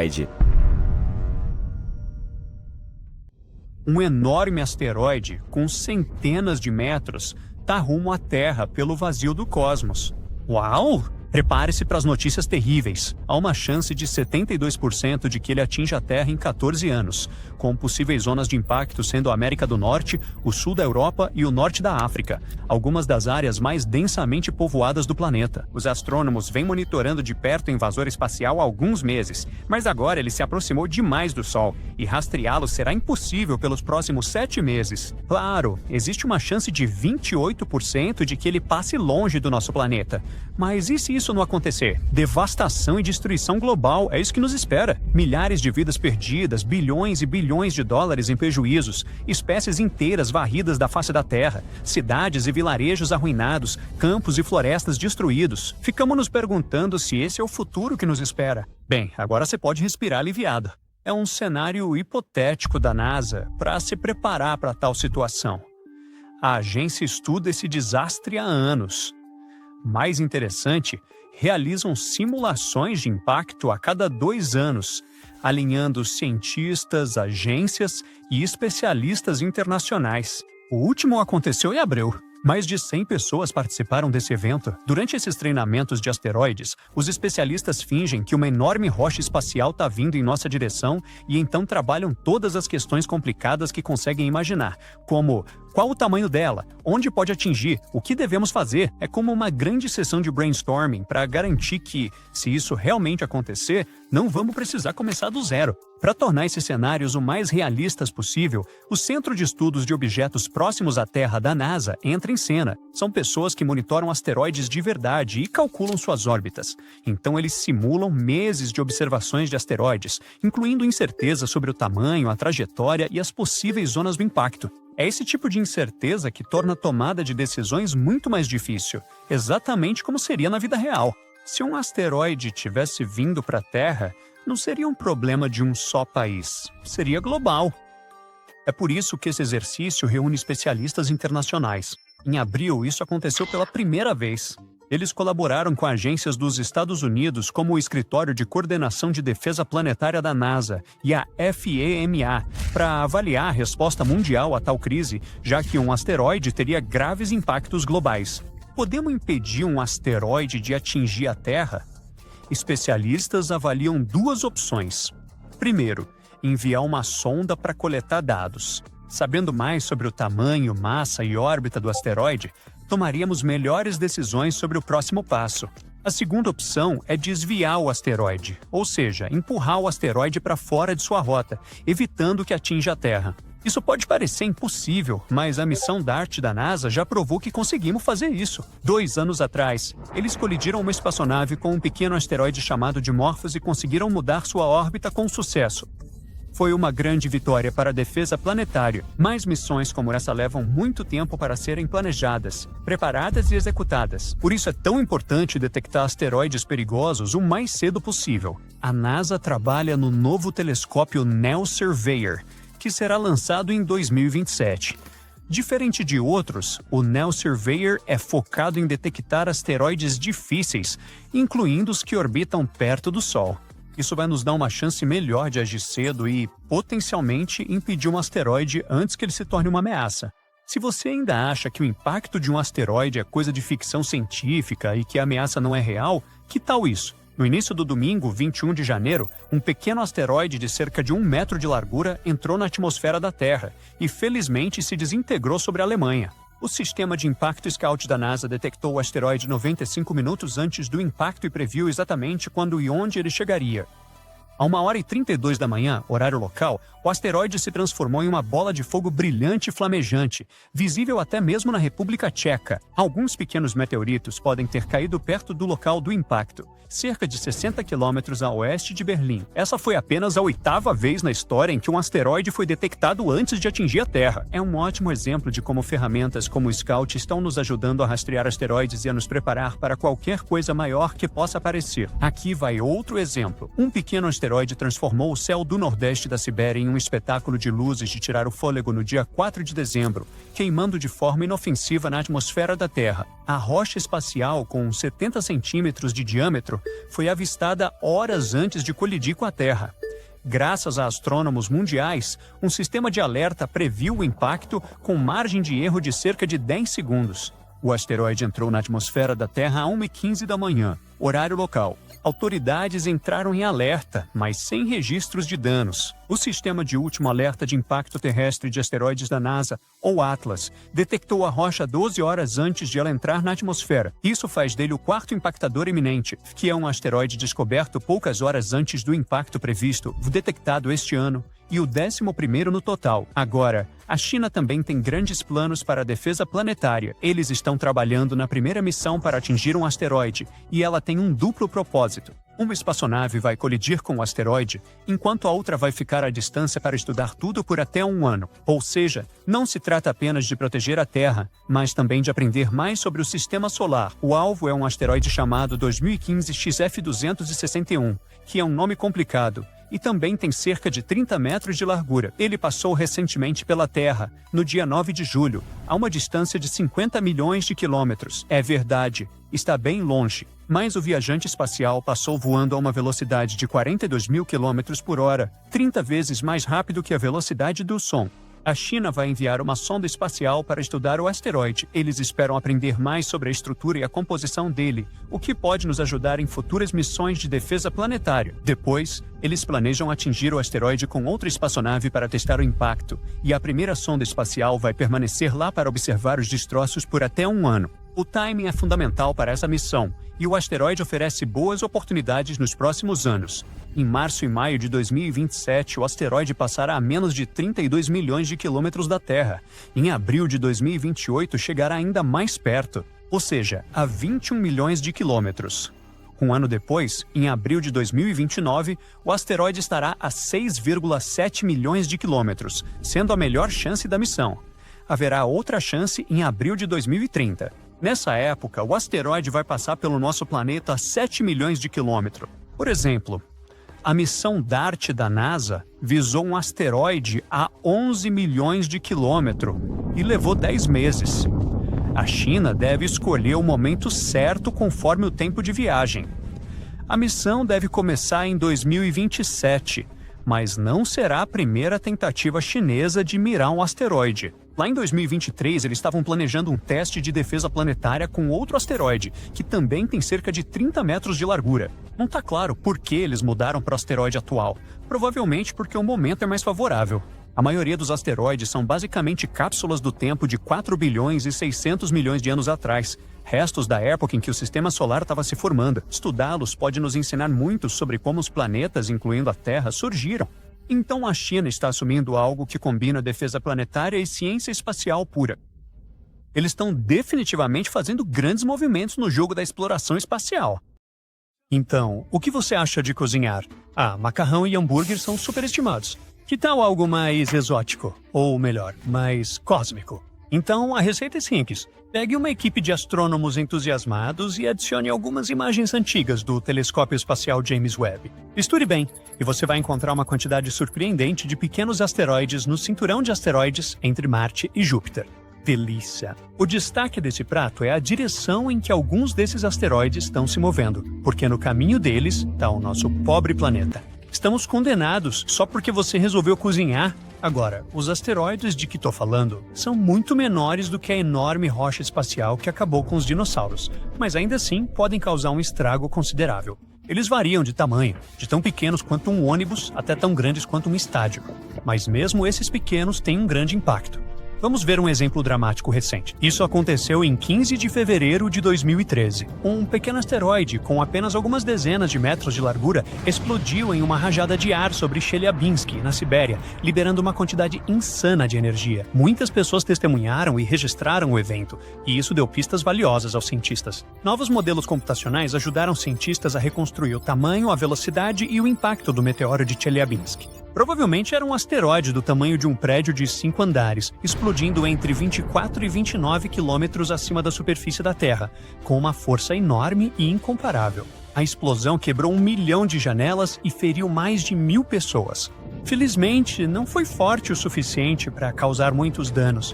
Um enorme asteroide com centenas de metros está rumo à Terra pelo vazio do cosmos. Uau! Prepare-se para as notícias terríveis. Há uma chance de 72% de que ele atinja a Terra em 14 anos, com possíveis zonas de impacto sendo a América do Norte, o sul da Europa e o norte da África, algumas das áreas mais densamente povoadas do planeta. Os astrônomos vêm monitorando de perto o invasor espacial há alguns meses, mas agora ele se aproximou demais do Sol e rastreá-lo será impossível pelos próximos 7 meses. Claro, existe uma chance de 28% de que ele passe longe do nosso planeta. Mas e se isso não acontecer? Devastação e destruição global, é isso que nos espera. Milhares de vidas perdidas, bilhões e bilhões de dólares em prejuízos, espécies inteiras varridas da face da Terra, cidades e vilarejos arruinados, campos e florestas destruídos. Ficamos nos perguntando se esse é o futuro que nos espera. Bem, agora você pode respirar aliviado. É um cenário hipotético da NASA para se preparar para tal situação. A agência estuda esse desastre há anos. Mais interessante, realizam simulações de impacto a cada 2 anos, alinhando cientistas, agências e especialistas internacionais. O último aconteceu em abril. Mais de 100 pessoas participaram desse evento. Durante esses treinamentos de asteroides, os especialistas fingem que uma enorme rocha espacial está vindo em nossa direção e então trabalham todas as questões complicadas que conseguem imaginar, como qual o tamanho dela, onde pode atingir, o que devemos fazer. É como uma grande sessão de brainstorming para garantir que, se isso realmente acontecer, não vamos precisar começar do zero. Para tornar esses cenários o mais realistas possível, o Centro de Estudos de Objetos Próximos à Terra da NASA entra em cena. São pessoas que monitoram asteroides de verdade e calculam suas órbitas. Então eles simulam meses de observações de asteroides, incluindo incerteza sobre o tamanho, a trajetória e as possíveis zonas do impacto. É esse tipo de incerteza que torna a tomada de decisões muito mais difícil, exatamente como seria na vida real. Se um asteroide tivesse vindo para a Terra, não seria um problema de um só país, seria global. É por isso que esse exercício reúne especialistas internacionais. Em abril, isso aconteceu pela primeira vez. Eles colaboraram com agências dos Estados Unidos, como o Escritório de Coordenação de Defesa Planetária da NASA e a FEMA, para avaliar a resposta mundial a tal crise, já que um asteroide teria graves impactos globais. Podemos impedir um asteroide de atingir a Terra? Especialistas avaliam 2 opções. Primeiro, enviar uma sonda para coletar dados. Sabendo mais sobre o tamanho, massa e órbita do asteroide, tomaríamos melhores decisões sobre o próximo passo. A segunda opção é desviar o asteroide, ou seja, empurrar o asteroide para fora de sua rota, evitando que atinja a Terra. Isso pode parecer impossível, mas a missão DART da NASA já provou que conseguimos fazer isso. 2 anos atrás, eles colidiram uma espaçonave com um pequeno asteroide chamado Dimorphos e conseguiram mudar sua órbita com sucesso. Foi uma grande vitória para a defesa planetária. Mais missões como essa levam muito tempo para serem planejadas, preparadas e executadas. Por isso é tão importante detectar asteroides perigosos o mais cedo possível. A NASA trabalha no novo telescópio NEO Surveyor, que será lançado em 2027. Diferente de outros, o NEO Surveyor é focado em detectar asteroides difíceis, incluindo os que orbitam perto do Sol. Isso vai nos dar uma chance melhor de agir cedo e, potencialmente, impedir um asteroide antes que ele se torne uma ameaça. Se você ainda acha que o impacto de um asteroide é coisa de ficção científica e que a ameaça não é real, que tal isso? No início do domingo, 21 de janeiro, um pequeno asteroide de cerca de 1 metro de largura entrou na atmosfera da Terra e, felizmente, se desintegrou sobre a Alemanha. O sistema de impacto Scout da NASA detectou o asteroide 95 minutos antes do impacto e previu exatamente quando e onde ele chegaria. A 1h32 da manhã, horário local, o asteroide se transformou em uma bola de fogo brilhante e flamejante, visível até mesmo na República Tcheca. Alguns pequenos meteoritos podem ter caído perto do local do impacto, cerca de 60 quilômetros a oeste de Berlim. Essa foi apenas a 8ª vez na história em que um asteroide foi detectado antes de atingir a Terra. É um ótimo exemplo de como ferramentas como o Scout estão nos ajudando a rastrear asteroides e a nos preparar para qualquer coisa maior que possa aparecer. Aqui vai outro exemplo. Um pequeno asteroide transformou o céu do nordeste da Sibéria em um espetáculo de luzes de tirar o fôlego no dia 4 de dezembro, queimando de forma inofensiva na atmosfera da Terra. A rocha espacial, com 70 centímetros de diâmetro, foi avistada horas antes de colidir com a Terra. Graças a astrônomos mundiais, um sistema de alerta previu o impacto com margem de erro de cerca de 10 segundos. O asteroide entrou na atmosfera da Terra a 1h15 da manhã, horário local. Autoridades entraram em alerta, mas sem registros de danos. O Sistema de Último Alerta de Impacto Terrestre de Asteroides da NASA, ou ATLAS, detectou a rocha 12 horas antes de ela entrar na atmosfera. Isso faz dele o 4º impactador iminente, que é um asteroide descoberto poucas horas antes do impacto previsto, detectado este ano, e o 11º no total. Agora, a China também tem grandes planos para a defesa planetária. Eles estão trabalhando na primeira missão para atingir um asteroide, e ela tem um duplo propósito. Uma espaçonave vai colidir com o asteroide, enquanto a outra vai ficar à distância para estudar tudo por até 1 ano. Ou seja, não se trata apenas de proteger a Terra, mas também de aprender mais sobre o Sistema Solar. O alvo é um asteroide chamado 2015 XF261, que é um nome complicado, e também tem cerca de 30 metros de largura. Ele passou recentemente pela Terra, no dia 9 de julho, a uma distância de 50 milhões de quilômetros. É verdade, está bem longe, mas o viajante espacial passou voando a uma velocidade de 42 mil quilômetros por hora, 30 vezes mais rápido que a velocidade do som. A China vai enviar uma sonda espacial para estudar o asteroide. Eles esperam aprender mais sobre a estrutura e a composição dele, o que pode nos ajudar em futuras missões de defesa planetária. Depois, eles planejam atingir o asteroide com outra espaçonave para testar o impacto, e a primeira sonda espacial vai permanecer lá para observar os destroços por até 1 ano. O timing é fundamental para essa missão, e o asteroide oferece boas oportunidades nos próximos anos. Em março e maio de 2027, o asteroide passará a menos de 32 milhões de quilômetros da Terra. Em abril de 2028, chegará ainda mais perto, ou seja, a 21 milhões de quilômetros. Um ano depois, em abril de 2029, o asteroide estará a 6,7 milhões de quilômetros, sendo a melhor chance da missão. Haverá outra chance em abril de 2030. Nessa época, o asteroide vai passar pelo nosso planeta a 7 milhões de quilômetros. Por exemplo, a missão DART da NASA visou um asteroide a 11 milhões de quilômetros e levou 10 meses. A China deve escolher o momento certo conforme o tempo de viagem. A missão deve começar em 2027, mas não será a primeira tentativa chinesa de mirar um asteroide. Lá em 2023, eles estavam planejando um teste de defesa planetária com outro asteroide, que também tem cerca de 30 metros de largura. Não está claro por que eles mudaram para o asteroide atual. Provavelmente porque o momento é mais favorável. A maioria dos asteroides são basicamente cápsulas do tempo de 4 bilhões e 600 milhões de anos atrás, restos da época em que o Sistema Solar estava se formando. Estudá-los pode nos ensinar muito sobre como os planetas, incluindo a Terra, surgiram. Então a China está assumindo algo que combina defesa planetária e ciência espacial pura. Eles estão definitivamente fazendo grandes movimentos no jogo da exploração espacial. Então, o que você acha de cozinhar? Macarrão e hambúrguer são superestimados. Que tal algo mais exótico? Ou melhor, mais cósmico? Então, a receita é simples. Pegue uma equipe de astrônomos entusiasmados e adicione algumas imagens antigas do telescópio espacial James Webb. Misture bem, e você vai encontrar uma quantidade surpreendente de pequenos asteroides no cinturão de asteroides entre Marte e Júpiter. Delícia! O destaque desse prato é a direção em que alguns desses asteroides estão se movendo, porque no caminho deles está o nosso pobre planeta. Estamos condenados só porque você resolveu cozinhar. Agora, os asteroides de que estou falando são muito menores do que a enorme rocha espacial que acabou com os dinossauros, mas ainda assim podem causar um estrago considerável. Eles variam de tamanho, de tão pequenos quanto um ônibus até tão grandes quanto um estádio. Mas mesmo esses pequenos têm um grande impacto. Vamos ver um exemplo dramático recente. Isso aconteceu em 15 de fevereiro de 2013. Um pequeno asteroide, com apenas algumas dezenas de metros de largura, explodiu em uma rajada de ar sobre Chelyabinsk, na Sibéria, liberando uma quantidade insana de energia. Muitas pessoas testemunharam e registraram o evento, e isso deu pistas valiosas aos cientistas. Novos modelos computacionais ajudaram cientistas a reconstruir o tamanho, a velocidade e o impacto do meteoro de Chelyabinsk. Provavelmente era um asteroide do tamanho de um prédio de 5 andares, explodindo entre 24 e 29 quilômetros acima da superfície da Terra, com uma força enorme e incomparável. A explosão quebrou 1 milhão de janelas e feriu mais de 1.000 pessoas. Felizmente, não foi forte o suficiente para causar muitos danos,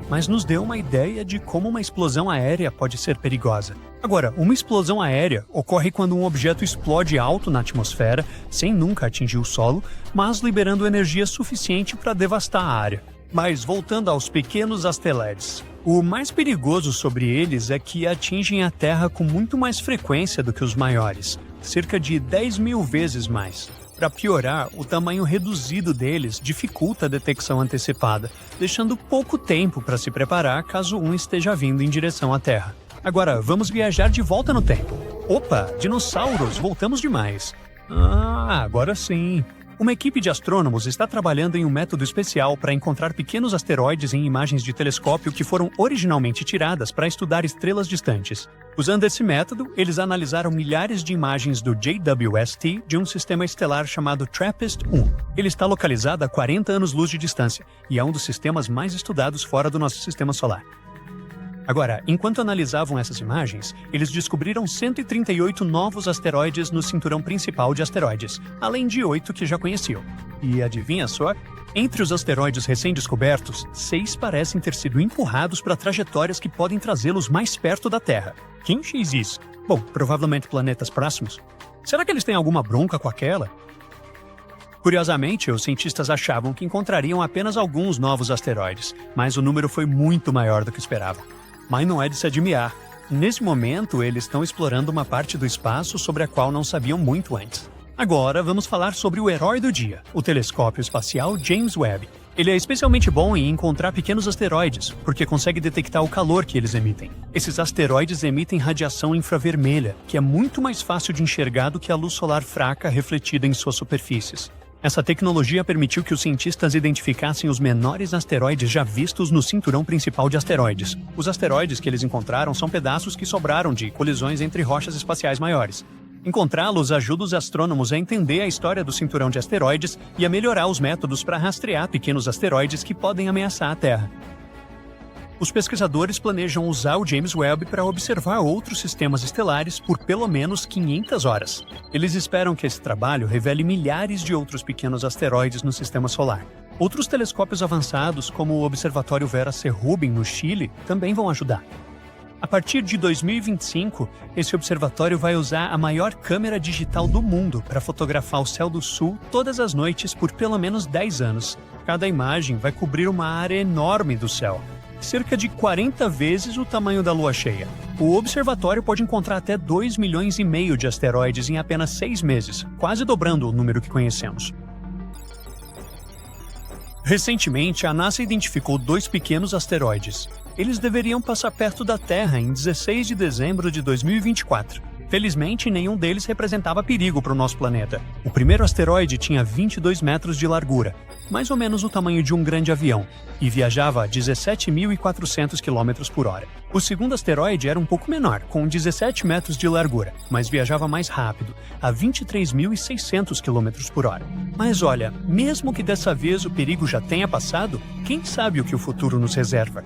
mas nos deu uma ideia de como uma explosão aérea pode ser perigosa. Agora, uma explosão aérea ocorre quando um objeto explode alto na atmosfera, sem nunca atingir o solo, mas liberando energia suficiente para devastar a área. Mas voltando aos pequenos asteroides, o mais perigoso sobre eles é que atingem a Terra com muito mais frequência do que os maiores, cerca de 10.000 vezes mais. Para piorar, o tamanho reduzido deles dificulta a detecção antecipada, deixando pouco tempo para se preparar caso um esteja vindo em direção à Terra. Agora, vamos viajar de volta no tempo. Opa, dinossauros, voltamos demais. Agora sim. Uma equipe de astrônomos está trabalhando em um método especial para encontrar pequenos asteroides em imagens de telescópio que foram originalmente tiradas para estudar estrelas distantes. Usando esse método, eles analisaram milhares de imagens do JWST de um sistema estelar chamado TRAPPIST-1. Ele está localizado a 40 anos-luz de distância e é um dos sistemas mais estudados fora do nosso sistema solar. Agora, enquanto analisavam essas imagens, eles descobriram 138 novos asteroides no cinturão principal de asteroides, além de 8 que já conheciam. E adivinha só? Entre os asteroides recém-descobertos, 6 parecem ter sido empurrados para trajetórias que podem trazê-los mais perto da Terra. Quem fez isso? Bom, provavelmente planetas próximos. Será que eles têm alguma bronca com aquela? Curiosamente, os cientistas achavam que encontrariam apenas alguns novos asteroides, mas o número foi muito maior do que esperavam. Mas não é de se admirar. Nesse momento, eles estão explorando uma parte do espaço sobre a qual não sabiam muito antes. Agora, vamos falar sobre o herói do dia, o telescópio espacial James Webb. Ele é especialmente bom em encontrar pequenos asteroides, porque consegue detectar o calor que eles emitem. Esses asteroides emitem radiação infravermelha, que é muito mais fácil de enxergar do que a luz solar fraca refletida em suas superfícies. Essa tecnologia permitiu que os cientistas identificassem os menores asteroides já vistos no cinturão principal de asteroides. Os asteroides que eles encontraram são pedaços que sobraram de colisões entre rochas espaciais maiores. Encontrá-los ajuda os astrônomos a entender a história do cinturão de asteroides e a melhorar os métodos para rastrear pequenos asteroides que podem ameaçar a Terra. Os pesquisadores planejam usar o James Webb para observar outros sistemas estelares por pelo menos 500 horas. Eles esperam que esse trabalho revele milhares de outros pequenos asteroides no sistema solar. Outros telescópios avançados, como o Observatório Vera C. Rubin, no Chile, também vão ajudar. A partir de 2025, esse observatório vai usar a maior câmera digital do mundo para fotografar o céu do sul todas as noites por pelo menos 10 anos. Cada imagem vai cobrir uma área enorme do céu, cerca de 40 vezes o tamanho da lua cheia. O observatório pode encontrar até 2,5 milhões de asteroides em apenas 6 meses, quase dobrando o número que conhecemos. Recentemente, a NASA identificou 2 pequenos asteroides. Eles deveriam passar perto da Terra em 16 de dezembro de 2024. Felizmente, nenhum deles representava perigo para o nosso planeta. O primeiro asteroide tinha 22 metros de largura, mais ou menos o tamanho de um grande avião, e viajava a 17.400 km por hora. O segundo asteroide era um pouco menor, com 17 metros de largura, mas viajava mais rápido, a 23.600 km por hora. Mas olha, mesmo que dessa vez o perigo já tenha passado, quem sabe o que o futuro nos reserva?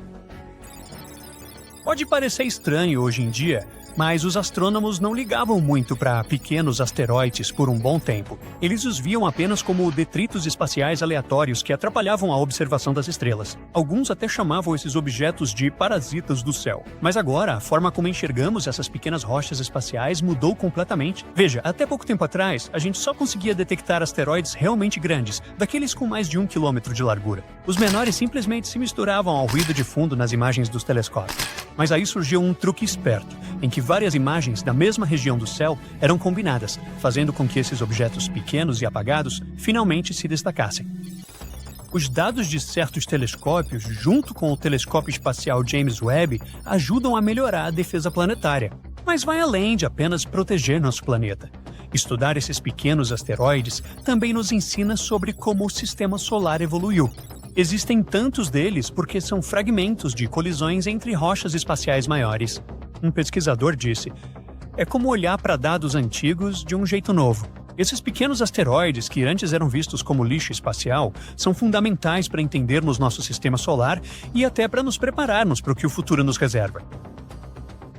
Pode parecer estranho hoje em dia, mas os astrônomos não ligavam muito para pequenos asteroides por um bom tempo. Eles os viam apenas como detritos espaciais aleatórios que atrapalhavam a observação das estrelas. Alguns até chamavam esses objetos de parasitas do céu. Mas agora, a forma como enxergamos essas pequenas rochas espaciais mudou completamente. Veja, até pouco tempo atrás, a gente só conseguia detectar asteroides realmente grandes, daqueles com mais de 1 quilômetro de largura. Os menores simplesmente se misturavam ao ruído de fundo nas imagens dos telescópios. Mas aí surgiu um truque esperto, em que várias imagens da mesma região do céu eram combinadas, fazendo com que esses objetos pequenos e apagados finalmente se destacassem. Os dados de certos telescópios, junto com o telescópio espacial James Webb, ajudam a melhorar a defesa planetária, mas vai além de apenas proteger nosso planeta. Estudar esses pequenos asteroides também nos ensina sobre como o sistema solar evoluiu. Existem tantos deles porque são fragmentos de colisões entre rochas espaciais maiores. Um pesquisador disse: é como olhar para dados antigos de um jeito novo. Esses pequenos asteroides, que antes eram vistos como lixo espacial, são fundamentais para entendermos nosso sistema solar e até para nos prepararmos para o que o futuro nos reserva.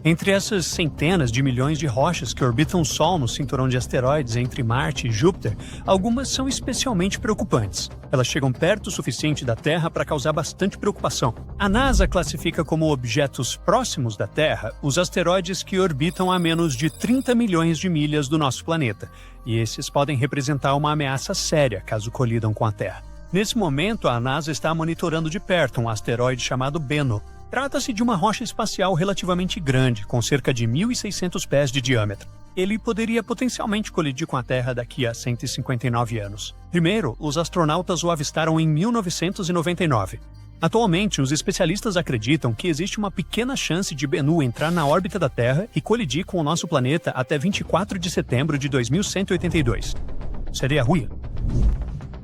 Entre essas centenas de milhões de rochas que orbitam o Sol no cinturão de asteroides entre Marte e Júpiter, algumas são especialmente preocupantes. Elas chegam perto o suficiente da Terra para causar bastante preocupação. A NASA classifica como objetos próximos da Terra os asteroides que orbitam a menos de 30 milhões de milhas do nosso planeta, e esses podem representar uma ameaça séria caso colidam com a Terra. Nesse momento, a NASA está monitorando de perto um asteroide chamado Bennu. Trata-se de uma rocha espacial relativamente grande, com cerca de 1.600 pés de diâmetro. Ele poderia potencialmente colidir com a Terra daqui a 159 anos. Primeiro, os astronautas o avistaram em 1999. Atualmente, os especialistas acreditam que existe uma pequena chance de Bennu entrar na órbita da Terra e colidir com o nosso planeta até 24 de setembro de 2182. Seria ruim?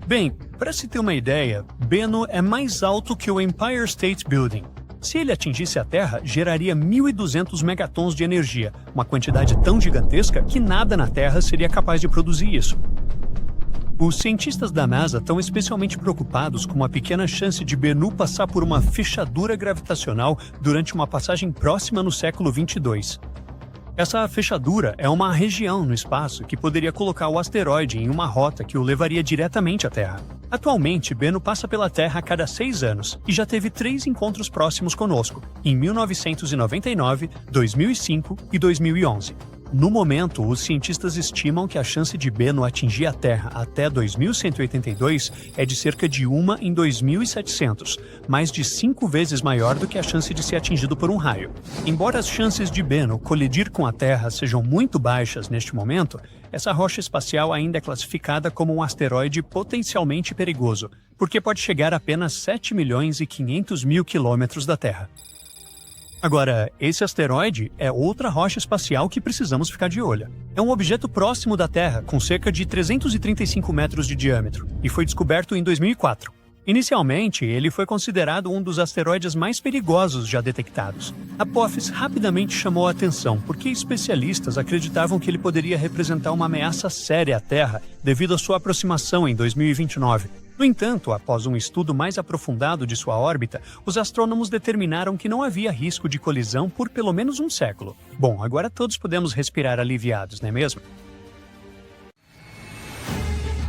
Bem, para se ter uma ideia, Bennu é mais alto que o Empire State Building. Se ele atingisse a Terra, geraria 1.200 megatons de energia, uma quantidade tão gigantesca que nada na Terra seria capaz de produzir isso. Os cientistas da NASA estão especialmente preocupados com uma pequena chance de Bennu passar por uma fechadura gravitacional durante uma passagem próxima no século 22. Essa fechadura é uma região no espaço que poderia colocar o asteroide em uma rota que o levaria diretamente à Terra. Atualmente, Bennu passa pela Terra a cada 6 anos e já teve 3 encontros próximos conosco, em 1999, 2005 e 2011. No momento, os cientistas estimam que a chance de Bennu atingir a Terra até 2182 é de cerca de 1 em 2700, mais de 5 vezes maior do que a chance de ser atingido por um raio. Embora as chances de Bennu colidir com a Terra sejam muito baixas neste momento, essa rocha espacial ainda é classificada como um asteroide potencialmente perigoso, porque pode chegar a apenas 7 milhões e 500 mil quilômetros da Terra. Agora, esse asteroide é outra rocha espacial que precisamos ficar de olho. É um objeto próximo da Terra, com cerca de 335 metros de diâmetro, e foi descoberto em 2004. Inicialmente, ele foi considerado um dos asteroides mais perigosos já detectados. A Apophis rapidamente chamou a atenção, porque especialistas acreditavam que ele poderia representar uma ameaça séria à Terra devido à sua aproximação em 2029. No entanto, após um estudo mais aprofundado de sua órbita, os astrônomos determinaram que não havia risco de colisão por pelo menos um século. Bom, agora todos podemos respirar aliviados, não é mesmo?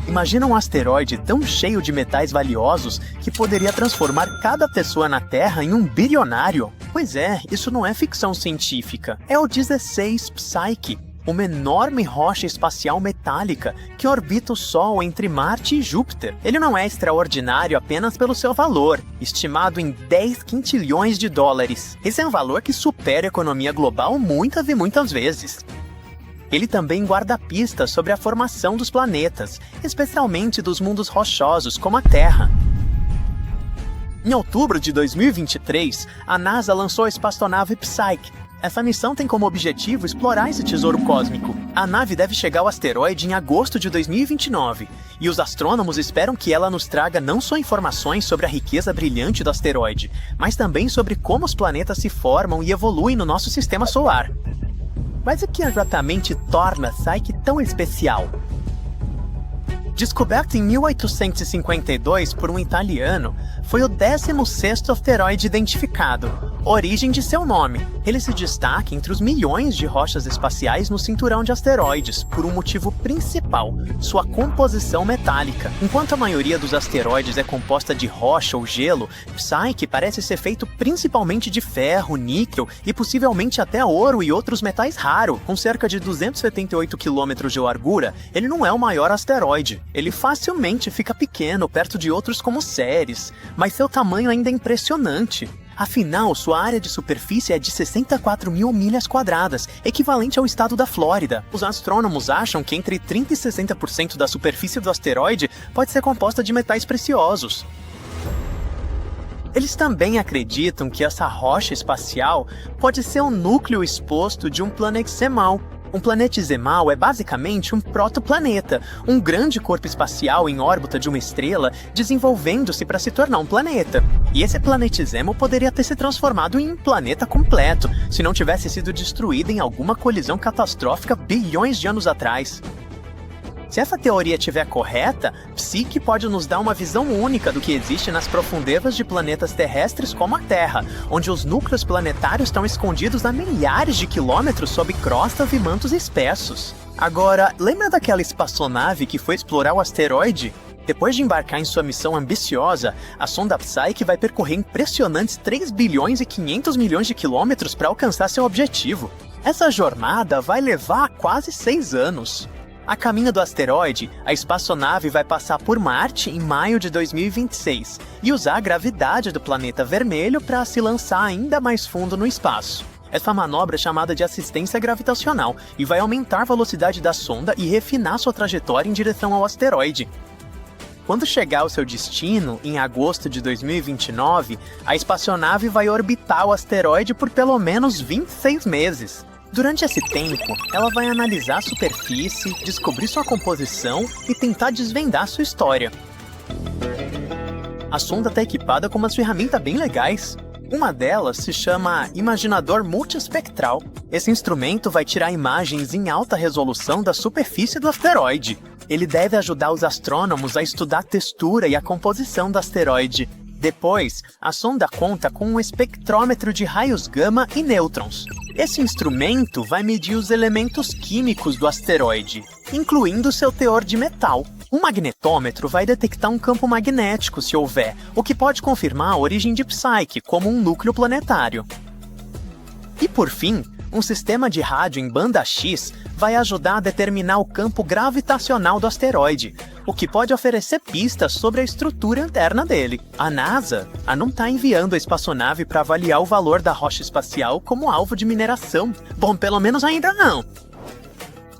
Imagina um asteroide tão cheio de metais valiosos que poderia transformar cada pessoa na Terra em um bilionário. Pois é, isso não é ficção científica. É o 16 Psyche, uma enorme rocha espacial metálica que orbita o Sol entre Marte e Júpiter. Ele não é extraordinário apenas pelo seu valor, estimado em 10 quintilhões de dólares. Esse é um valor que supera a economia global muitas e muitas vezes. Ele também guarda pistas sobre a formação dos planetas, especialmente dos mundos rochosos como a Terra. Em outubro de 2023, a NASA lançou a espaçonave Psyche. Essa missão tem como objetivo explorar esse tesouro cósmico. A nave deve chegar ao asteroide em agosto de 2029, e os astrônomos esperam que ela nos traga não só informações sobre a riqueza brilhante do asteroide, mas também sobre como os planetas se formam e evoluem no nosso sistema solar. Mas o que exatamente torna Psyche tão especial? Descoberto em 1852 por um italiano, foi o 16º asteroide identificado, Origem de seu nome. Ele se destaca entre os milhões de rochas espaciais no cinturão de asteroides, por um motivo principal: sua composição metálica. Enquanto a maioria dos asteroides é composta de rocha ou gelo, Psyche parece ser feito principalmente de ferro, níquel e possivelmente até ouro e outros metais raros. Com cerca de 278 km de largura, ele não é o maior asteroide. Ele facilmente fica pequeno perto de outros como Ceres, mas seu tamanho ainda é impressionante. Afinal, sua área de superfície é de 64 mil milhas quadradas, equivalente ao estado da Flórida. Os astrônomos acham que entre 30% e 60% da superfície do asteroide pode ser composta de metais preciosos. Eles também acreditam que essa rocha espacial pode ser o núcleo exposto de um planexemal. Um planetesemal é basicamente um protoplaneta, um grande corpo espacial em órbita de uma estrela desenvolvendo-se para se tornar um planeta. E esse planetesemo poderia ter se transformado em um planeta completo, se não tivesse sido destruído em alguma colisão catastrófica bilhões de anos atrás. Se essa teoria estiver correta, Psyche pode nos dar uma visão única do que existe nas profundezas de planetas terrestres como a Terra, onde os núcleos planetários estão escondidos a milhares de quilômetros sob crostas e mantos espessos. Agora, lembra daquela espaçonave que foi explorar o asteroide? Depois de embarcar em sua missão ambiciosa, a sonda Psyche vai percorrer impressionantes 3 bilhões e 500 milhões de quilômetros para alcançar seu objetivo. Essa jornada vai levar quase 6 anos. A caminho do asteroide, a espaçonave vai passar por Marte em maio de 2026 e usar a gravidade do planeta vermelho para se lançar ainda mais fundo no espaço. Essa manobra é chamada de assistência gravitacional e vai aumentar a velocidade da sonda e refinar sua trajetória em direção ao asteroide. Quando chegar ao seu destino, em agosto de 2029, a espaçonave vai orbitar o asteroide por pelo menos 26 meses. Durante esse tempo, ela vai analisar a superfície, descobrir sua composição e tentar desvendar sua história. A sonda está equipada com umas ferramentas bem legais. Uma delas se chama Imaginador Multiespectral. Esse instrumento vai tirar imagens em alta resolução da superfície do asteroide. Ele deve ajudar os astrônomos a estudar a textura e a composição do asteroide. Depois, a sonda conta com um espectrômetro de raios gama e nêutrons. Esse instrumento vai medir os elementos químicos do asteroide, incluindo seu teor de metal. Um magnetômetro vai detectar um campo magnético se houver, o que pode confirmar a origem de Psyche como um núcleo planetário. E por fim, um sistema de rádio em banda X vai ajudar a determinar o campo gravitacional do asteroide, o que pode oferecer pistas sobre a estrutura interna dele. A NASA não está enviando a espaçonave para avaliar o valor da rocha espacial como alvo de mineração. Bom, pelo menos ainda não.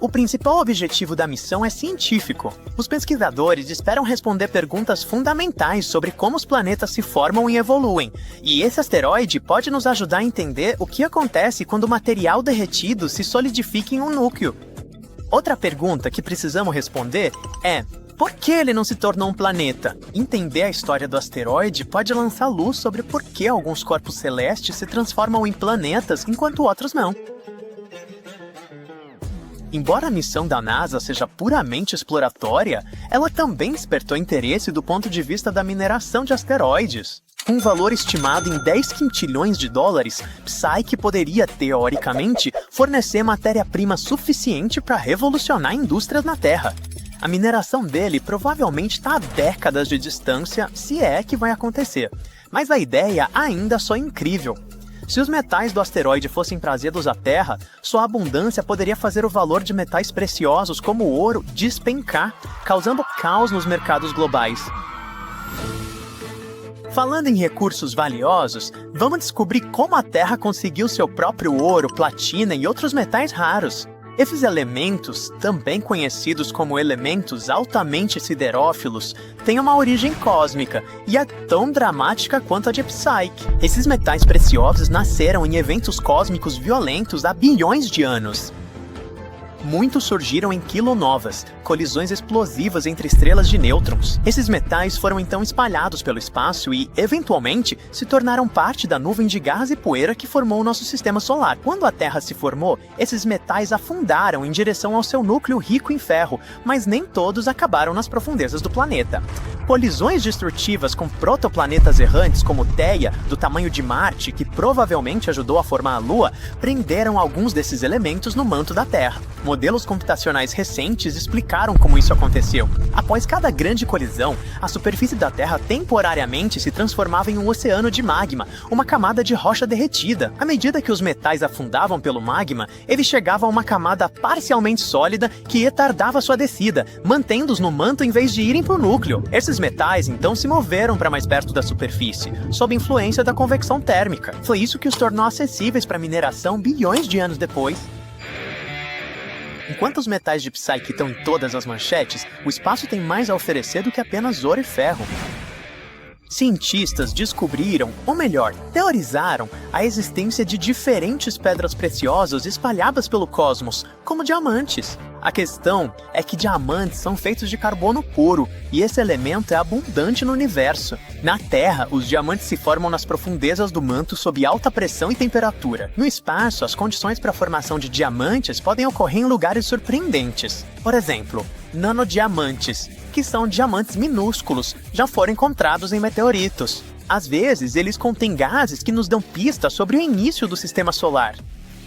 O principal objetivo da missão é científico. Os pesquisadores esperam responder perguntas fundamentais sobre como os planetas se formam e evoluem, e esse asteroide pode nos ajudar a entender o que acontece quando o material derretido se solidifica em um núcleo. Outra pergunta que precisamos responder é: por que ele não se tornou um planeta? Entender a história do asteroide pode lançar luz sobre por que alguns corpos celestes se transformam em planetas enquanto outros não. Embora a missão da NASA seja puramente exploratória, ela também despertou interesse do ponto de vista da mineração de asteroides. Com um valor estimado em 10 quintilhões de dólares, Psyche poderia, teoricamente, fornecer matéria-prima suficiente para revolucionar indústrias na Terra. A mineração dele provavelmente está a décadas de distância, se é que vai acontecer, mas a ideia ainda só é incrível. Se os metais do asteroide fossem trazidos à Terra, sua abundância poderia fazer o valor de metais preciosos como o ouro despencar, causando caos nos mercados globais. Falando em recursos valiosos, vamos descobrir como a Terra conseguiu seu próprio ouro, platina e outros metais raros. Esses elementos, também conhecidos como elementos altamente siderófilos, têm uma origem cósmica e é tão dramática quanto a de Psyche. Esses metais preciosos nasceram em eventos cósmicos violentos há bilhões de anos. Muitos surgiram em quilonovas, colisões explosivas entre estrelas de nêutrons. Esses metais foram então espalhados pelo espaço e, eventualmente, se tornaram parte da nuvem de gás e poeira que formou o nosso sistema solar. Quando a Terra se formou, esses metais afundaram em direção ao seu núcleo rico em ferro, mas nem todos acabaram nas profundezas do planeta. Colisões destrutivas com protoplanetas errantes como Theia, do tamanho de Marte, que provavelmente ajudou a formar a Lua, prenderam alguns desses elementos no manto da Terra. Modelos computacionais recentes explicaram como isso aconteceu. Após cada grande colisão, a superfície da Terra temporariamente se transformava em um oceano de magma, uma camada de rocha derretida. À medida que os metais afundavam pelo magma, eles chegavam a uma camada parcialmente sólida que retardava sua descida, mantendo-os no manto em vez de irem para o núcleo. Esses metais então se moveram para mais perto da superfície, sob influência da convecção térmica. Foi isso que os tornou acessíveis para mineração bilhões de anos depois. Enquanto os metais de Psyche estão em todas as manchetes, o espaço tem mais a oferecer do que apenas ouro e ferro. Cientistas descobriram, ou melhor, teorizaram, a existência de diferentes pedras preciosas espalhadas pelo cosmos, como diamantes. A questão é que diamantes são feitos de carbono puro, e esse elemento é abundante no universo. Na Terra, os diamantes se formam nas profundezas do manto sob alta pressão e temperatura. No espaço, as condições para a formação de diamantes podem ocorrer em lugares surpreendentes. Por exemplo, nanodiamantes, que são diamantes minúsculos, já foram encontrados em meteoritos. Às vezes, eles contêm gases que nos dão pistas sobre o início do sistema solar.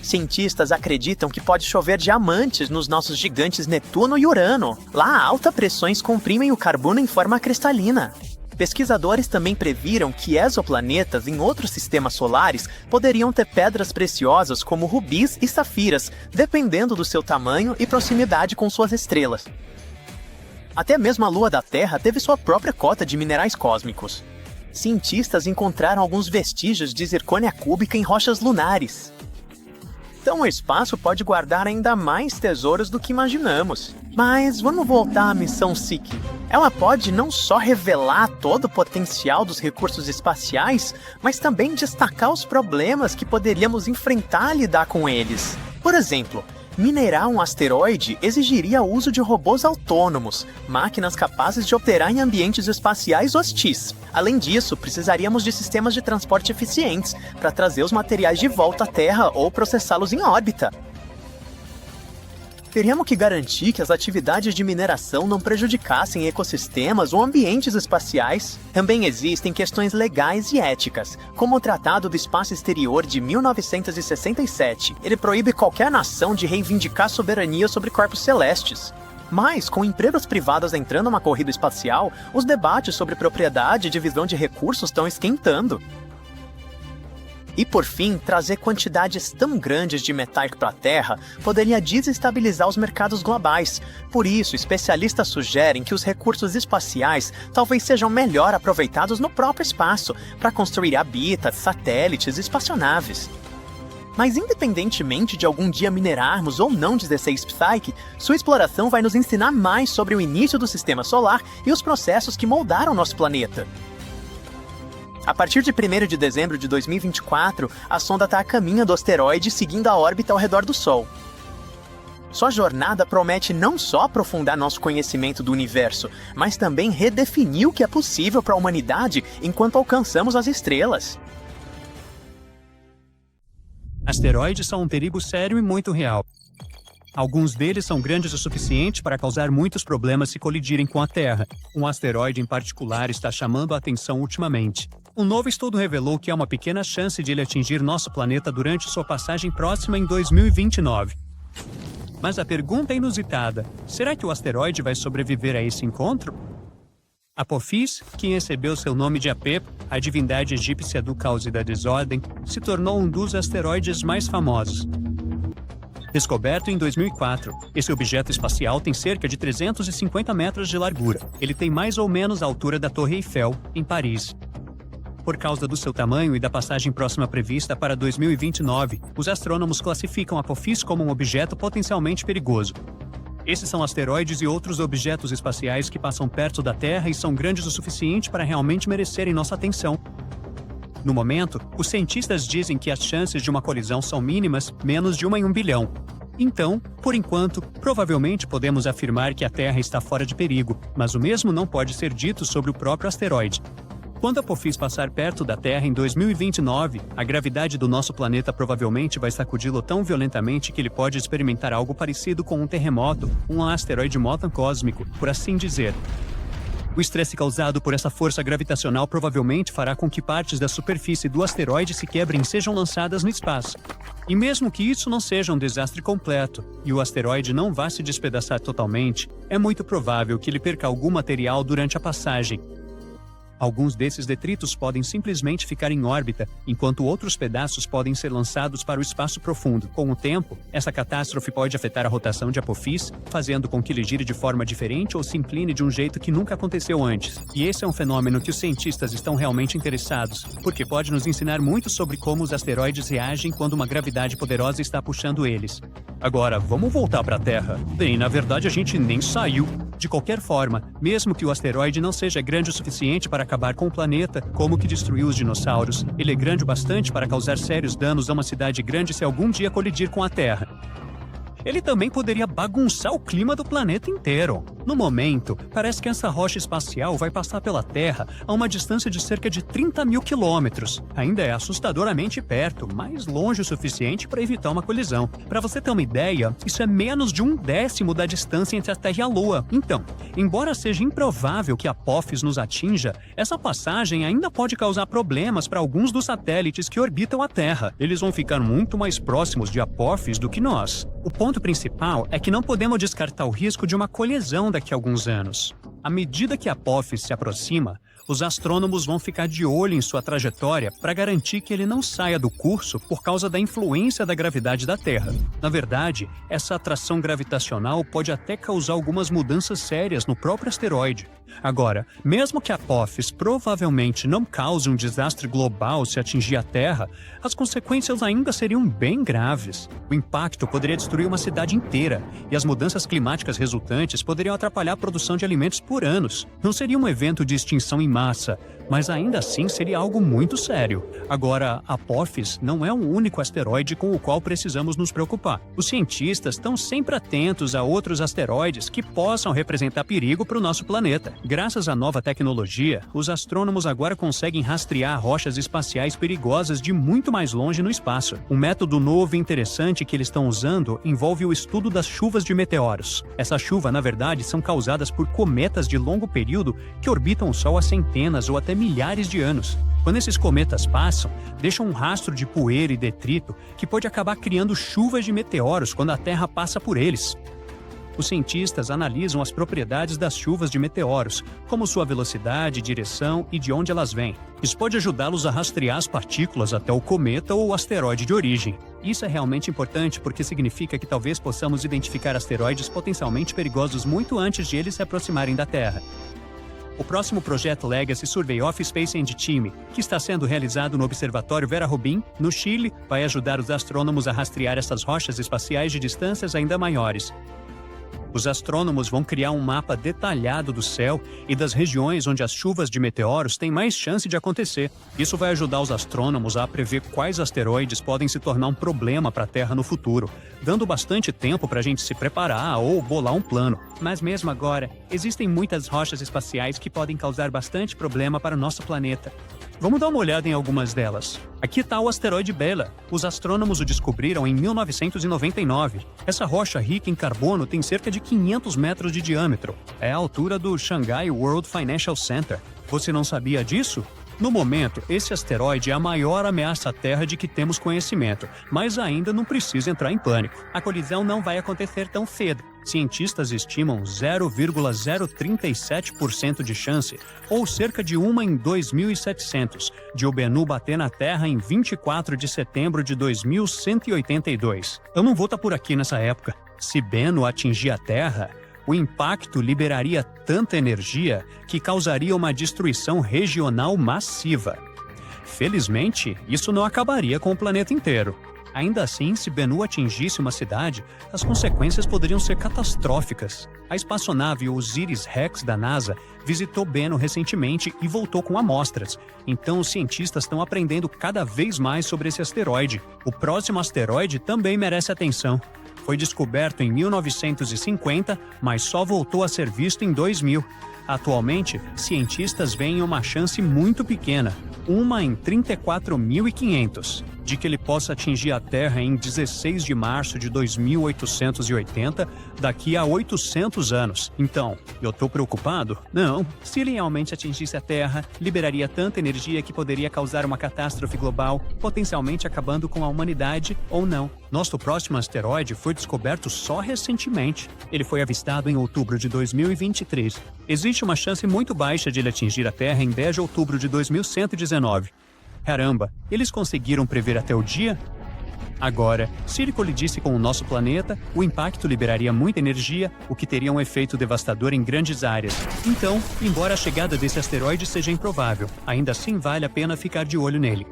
Cientistas acreditam que pode chover diamantes nos nossos gigantes Netuno e Urano. Lá, altas pressões comprimem o carbono em forma cristalina. Pesquisadores também previram que exoplanetas em outros sistemas solares poderiam ter pedras preciosas como rubis e safiras, dependendo do seu tamanho e proximidade com suas estrelas. Até mesmo a Lua da Terra teve sua própria cota de minerais cósmicos. Cientistas encontraram alguns vestígios de zircônia cúbica em rochas lunares. Então o espaço pode guardar ainda mais tesouros do que imaginamos. Mas vamos voltar à missão Psyche. Ela pode não só revelar todo o potencial dos recursos espaciais, mas também destacar os problemas que poderíamos enfrentar a lidar com eles. Por exemplo, minerar um asteroide exigiria o uso de robôs autônomos, máquinas capazes de operar em ambientes espaciais hostis. Além disso, precisaríamos de sistemas de transporte eficientes para trazer os materiais de volta à Terra ou processá-los em órbita. Teríamos que garantir que as atividades de mineração não prejudicassem ecossistemas ou ambientes espaciais. Também existem questões legais e éticas, como o Tratado do Espaço Exterior de 1967. Ele proíbe qualquer nação de reivindicar soberania sobre corpos celestes. Mas, com empresas privadas entrando numa corrida espacial, os debates sobre propriedade e divisão de recursos estão esquentando. E por fim, trazer quantidades tão grandes de metais para a Terra poderia desestabilizar os mercados globais. Por isso, especialistas sugerem que os recursos espaciais talvez sejam melhor aproveitados no próprio espaço, para construir habitats, satélites e espaçonaves. Mas independentemente de algum dia minerarmos ou não 16 Psyche, sua exploração vai nos ensinar mais sobre o início do sistema solar e os processos que moldaram nosso planeta. A partir de 1º de dezembro de 2024, a sonda está a caminho do asteroide seguindo a órbita ao redor do Sol. Sua jornada promete não só aprofundar nosso conhecimento do universo, mas também redefinir o que é possível para a humanidade enquanto alcançamos as estrelas. Asteroides são um perigo sério e muito real. Alguns deles são grandes o suficiente para causar muitos problemas se colidirem com a Terra. Um asteroide em particular está chamando a atenção ultimamente. Um novo estudo revelou que há uma pequena chance de ele atingir nosso planeta durante sua passagem próxima em 2029. Mas a pergunta é inusitada: será que o asteroide vai sobreviver a esse encontro? Apophis, que recebeu seu nome de Apep, a divindade egípcia do caos e da desordem, se tornou um dos asteroides mais famosos. Descoberto em 2004, esse objeto espacial tem cerca de 350 metros de largura. Ele tem mais ou menos a altura da Torre Eiffel, em Paris. Por causa do seu tamanho e da passagem próxima prevista para 2029, os astrônomos classificam Apophis como um objeto potencialmente perigoso. Esses são asteroides e outros objetos espaciais que passam perto da Terra e são grandes o suficiente para realmente merecerem nossa atenção. No momento, os cientistas dizem que as chances de uma colisão são mínimas, menos de 1 em 1 bilhão. Então, por enquanto, provavelmente podemos afirmar que a Terra está fora de perigo, mas o mesmo não pode ser dito sobre o próprio asteroide. Quando Apophis passar perto da Terra em 2029, a gravidade do nosso planeta provavelmente vai sacudi-lo tão violentamente que ele pode experimentar algo parecido com um terremoto, um asteroide móton cósmico, por assim dizer. O estresse causado por essa força gravitacional provavelmente fará com que partes da superfície do asteroide se quebrem e sejam lançadas no espaço. E mesmo que isso não seja um desastre completo e o asteroide não vá se despedaçar totalmente, é muito provável que ele perca algum material durante a passagem. Alguns desses detritos podem simplesmente ficar em órbita, enquanto outros pedaços podem ser lançados para o espaço profundo. Com o tempo, essa catástrofe pode afetar a rotação de Apophis, fazendo com que ele gire de forma diferente ou se incline de um jeito que nunca aconteceu antes. E esse é um fenômeno que os cientistas estão realmente interessados, porque pode nos ensinar muito sobre como os asteroides reagem quando uma gravidade poderosa está puxando eles. Agora, vamos voltar para a Terra. Bem, na verdade a gente nem saiu. De qualquer forma, mesmo que o asteroide não seja grande o suficiente para acabar com o planeta, como que destruiu os dinossauros, ele é grande o bastante para causar sérios danos a uma cidade grande se algum dia colidir com a Terra. Ele também poderia bagunçar o clima do planeta inteiro. No momento, parece que essa rocha espacial vai passar pela Terra a uma distância de cerca de 30 mil quilômetros. Ainda é assustadoramente perto, mas longe o suficiente para evitar uma colisão. Para você ter uma ideia, isso é menos de 1/10 da distância entre a Terra e a Lua. Então, embora seja improvável que Apophis nos atinja, essa passagem ainda pode causar problemas para alguns dos satélites que orbitam a Terra. Eles vão ficar muito mais próximos de Apophis do que nós. O ponto principal é que não podemos descartar o risco de uma colisão daqui a alguns anos. À medida que Apophis se aproxima, os astrônomos vão ficar de olho em sua trajetória para garantir que ele não saia do curso por causa da influência da gravidade da Terra. Na verdade, essa atração gravitacional pode até causar algumas mudanças sérias no próprio asteroide. Agora, mesmo que Apophis provavelmente não cause um desastre global se atingir a Terra, as consequências ainda seriam bem graves. O impacto poderia destruir uma cidade inteira, e as mudanças climáticas resultantes poderiam atrapalhar a produção de alimentos por anos. Não seria um evento de extinção em massa, mas ainda assim seria algo muito sério. Agora, Apophis não é o único asteroide com o qual precisamos nos preocupar. Os cientistas estão sempre atentos a outros asteroides que possam representar perigo para o nosso planeta. Graças à nova tecnologia, os astrônomos agora conseguem rastrear rochas espaciais perigosas de muito mais longe no espaço. Um método novo e interessante que eles estão usando envolve o estudo das chuvas de meteoros. Essa chuva, na verdade, são causadas por cometas de longo período que orbitam o Sol há centenas ou até milhares de anos. Quando esses cometas passam, deixam um rastro de poeira e detrito que pode acabar criando chuvas de meteoros quando a Terra passa por eles. Os cientistas analisam as propriedades das chuvas de meteoros, como sua velocidade, direção e de onde elas vêm. Isso pode ajudá-los a rastrear as partículas até o cometa ou o asteroide de origem. Isso é realmente importante porque significa que talvez possamos identificar asteroides potencialmente perigosos muito antes de eles se aproximarem da Terra. O próximo projeto Legacy Survey of Space and Time, que está sendo realizado no Observatório Vera Rubin, no Chile, vai ajudar os astrônomos a rastrear essas rochas espaciais de distâncias ainda maiores. Os astrônomos vão criar um mapa detalhado do céu e das regiões onde as chuvas de meteoros têm mais chance de acontecer. Isso vai ajudar os astrônomos a prever quais asteroides podem se tornar um problema para a Terra no futuro, dando bastante tempo para a gente se preparar ou bolar um plano. Mas mesmo agora, existem muitas rochas espaciais que podem causar bastante problema para o nosso planeta. Vamos dar uma olhada em algumas delas. Aqui está o asteroide Bela. Os astrônomos o descobriram em 1999. Essa rocha rica em carbono tem cerca de 500 metros de diâmetro. É a altura do Shanghai World Financial Center. Você não sabia disso? No momento, esse asteroide é a maior ameaça à Terra de que temos conhecimento, mas ainda não precisa entrar em pânico. A colisão não vai acontecer tão cedo. Cientistas estimam 0,037% de chance, ou cerca de 1 em 2.700, de o Bennu bater na Terra em 24 de setembro de 2182. Eu não vou estar por aqui nessa época. Se Bennu atingir a Terra, o impacto liberaria tanta energia que causaria uma destruição regional massiva. Felizmente, isso não acabaria com o planeta inteiro. Ainda assim, se Bennu atingisse uma cidade, as consequências poderiam ser catastróficas. A espaçonave Osiris-Rex da NASA visitou Bennu recentemente e voltou com amostras. Então, os cientistas estão aprendendo cada vez mais sobre esse asteroide. O próximo asteroide também merece atenção. Foi descoberto em 1950, mas só voltou a ser visto em 2000. Atualmente, cientistas veem uma chance muito pequena, 1 em 34.500, de que ele possa atingir a Terra em 16 de março de 2880, daqui a 800 anos. Então, eu tô preocupado? Não. Se ele realmente atingisse a Terra, liberaria tanta energia que poderia causar uma catástrofe global, potencialmente acabando com a humanidade ou não. Nosso próximo asteroide foi descoberto só recentemente. Ele foi avistado em outubro de 2023. Existe uma chance muito baixa de ele atingir a Terra em 10 de outubro de 2119. Caramba, eles conseguiram prever até o dia? Agora, se ele colidisse com o nosso planeta, o impacto liberaria muita energia, o que teria um efeito devastador em grandes áreas. Então, embora a chegada desse asteroide seja improvável, ainda assim vale a pena ficar de olho nele.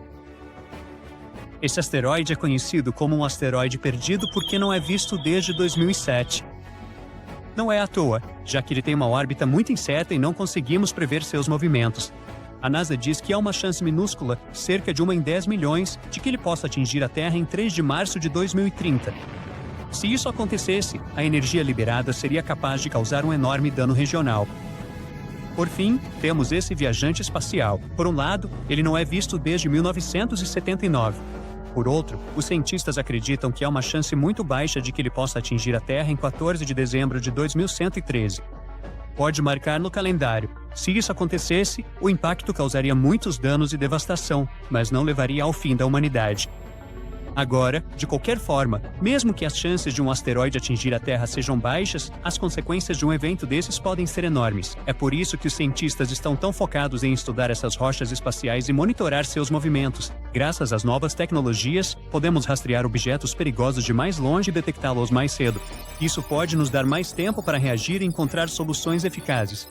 Esse asteroide é conhecido como um asteroide perdido porque não é visto desde 2007. Não é à toa, já que ele tem uma órbita muito incerta e não conseguimos prever seus movimentos. A NASA diz que há uma chance minúscula, cerca de 1 em 10 milhões, de que ele possa atingir a Terra em 3 de março de 2030. Se isso acontecesse, a energia liberada seria capaz de causar um enorme dano regional. Por fim, temos esse viajante espacial. Por um lado, ele não é visto desde 1979. Por outro, os cientistas acreditam que há uma chance muito baixa de que ele possa atingir a Terra em 14 de dezembro de 2113. Pode marcar no calendário. Se isso acontecesse, o impacto causaria muitos danos e devastação, mas não levaria ao fim da humanidade. Agora, de qualquer forma, mesmo que as chances de um asteroide atingir a Terra sejam baixas, as consequências de um evento desses podem ser enormes. É por isso que os cientistas estão tão focados em estudar essas rochas espaciais e monitorar seus movimentos. Graças às novas tecnologias, podemos rastrear objetos perigosos de mais longe e detectá-los mais cedo. Isso pode nos dar mais tempo para reagir e encontrar soluções eficazes.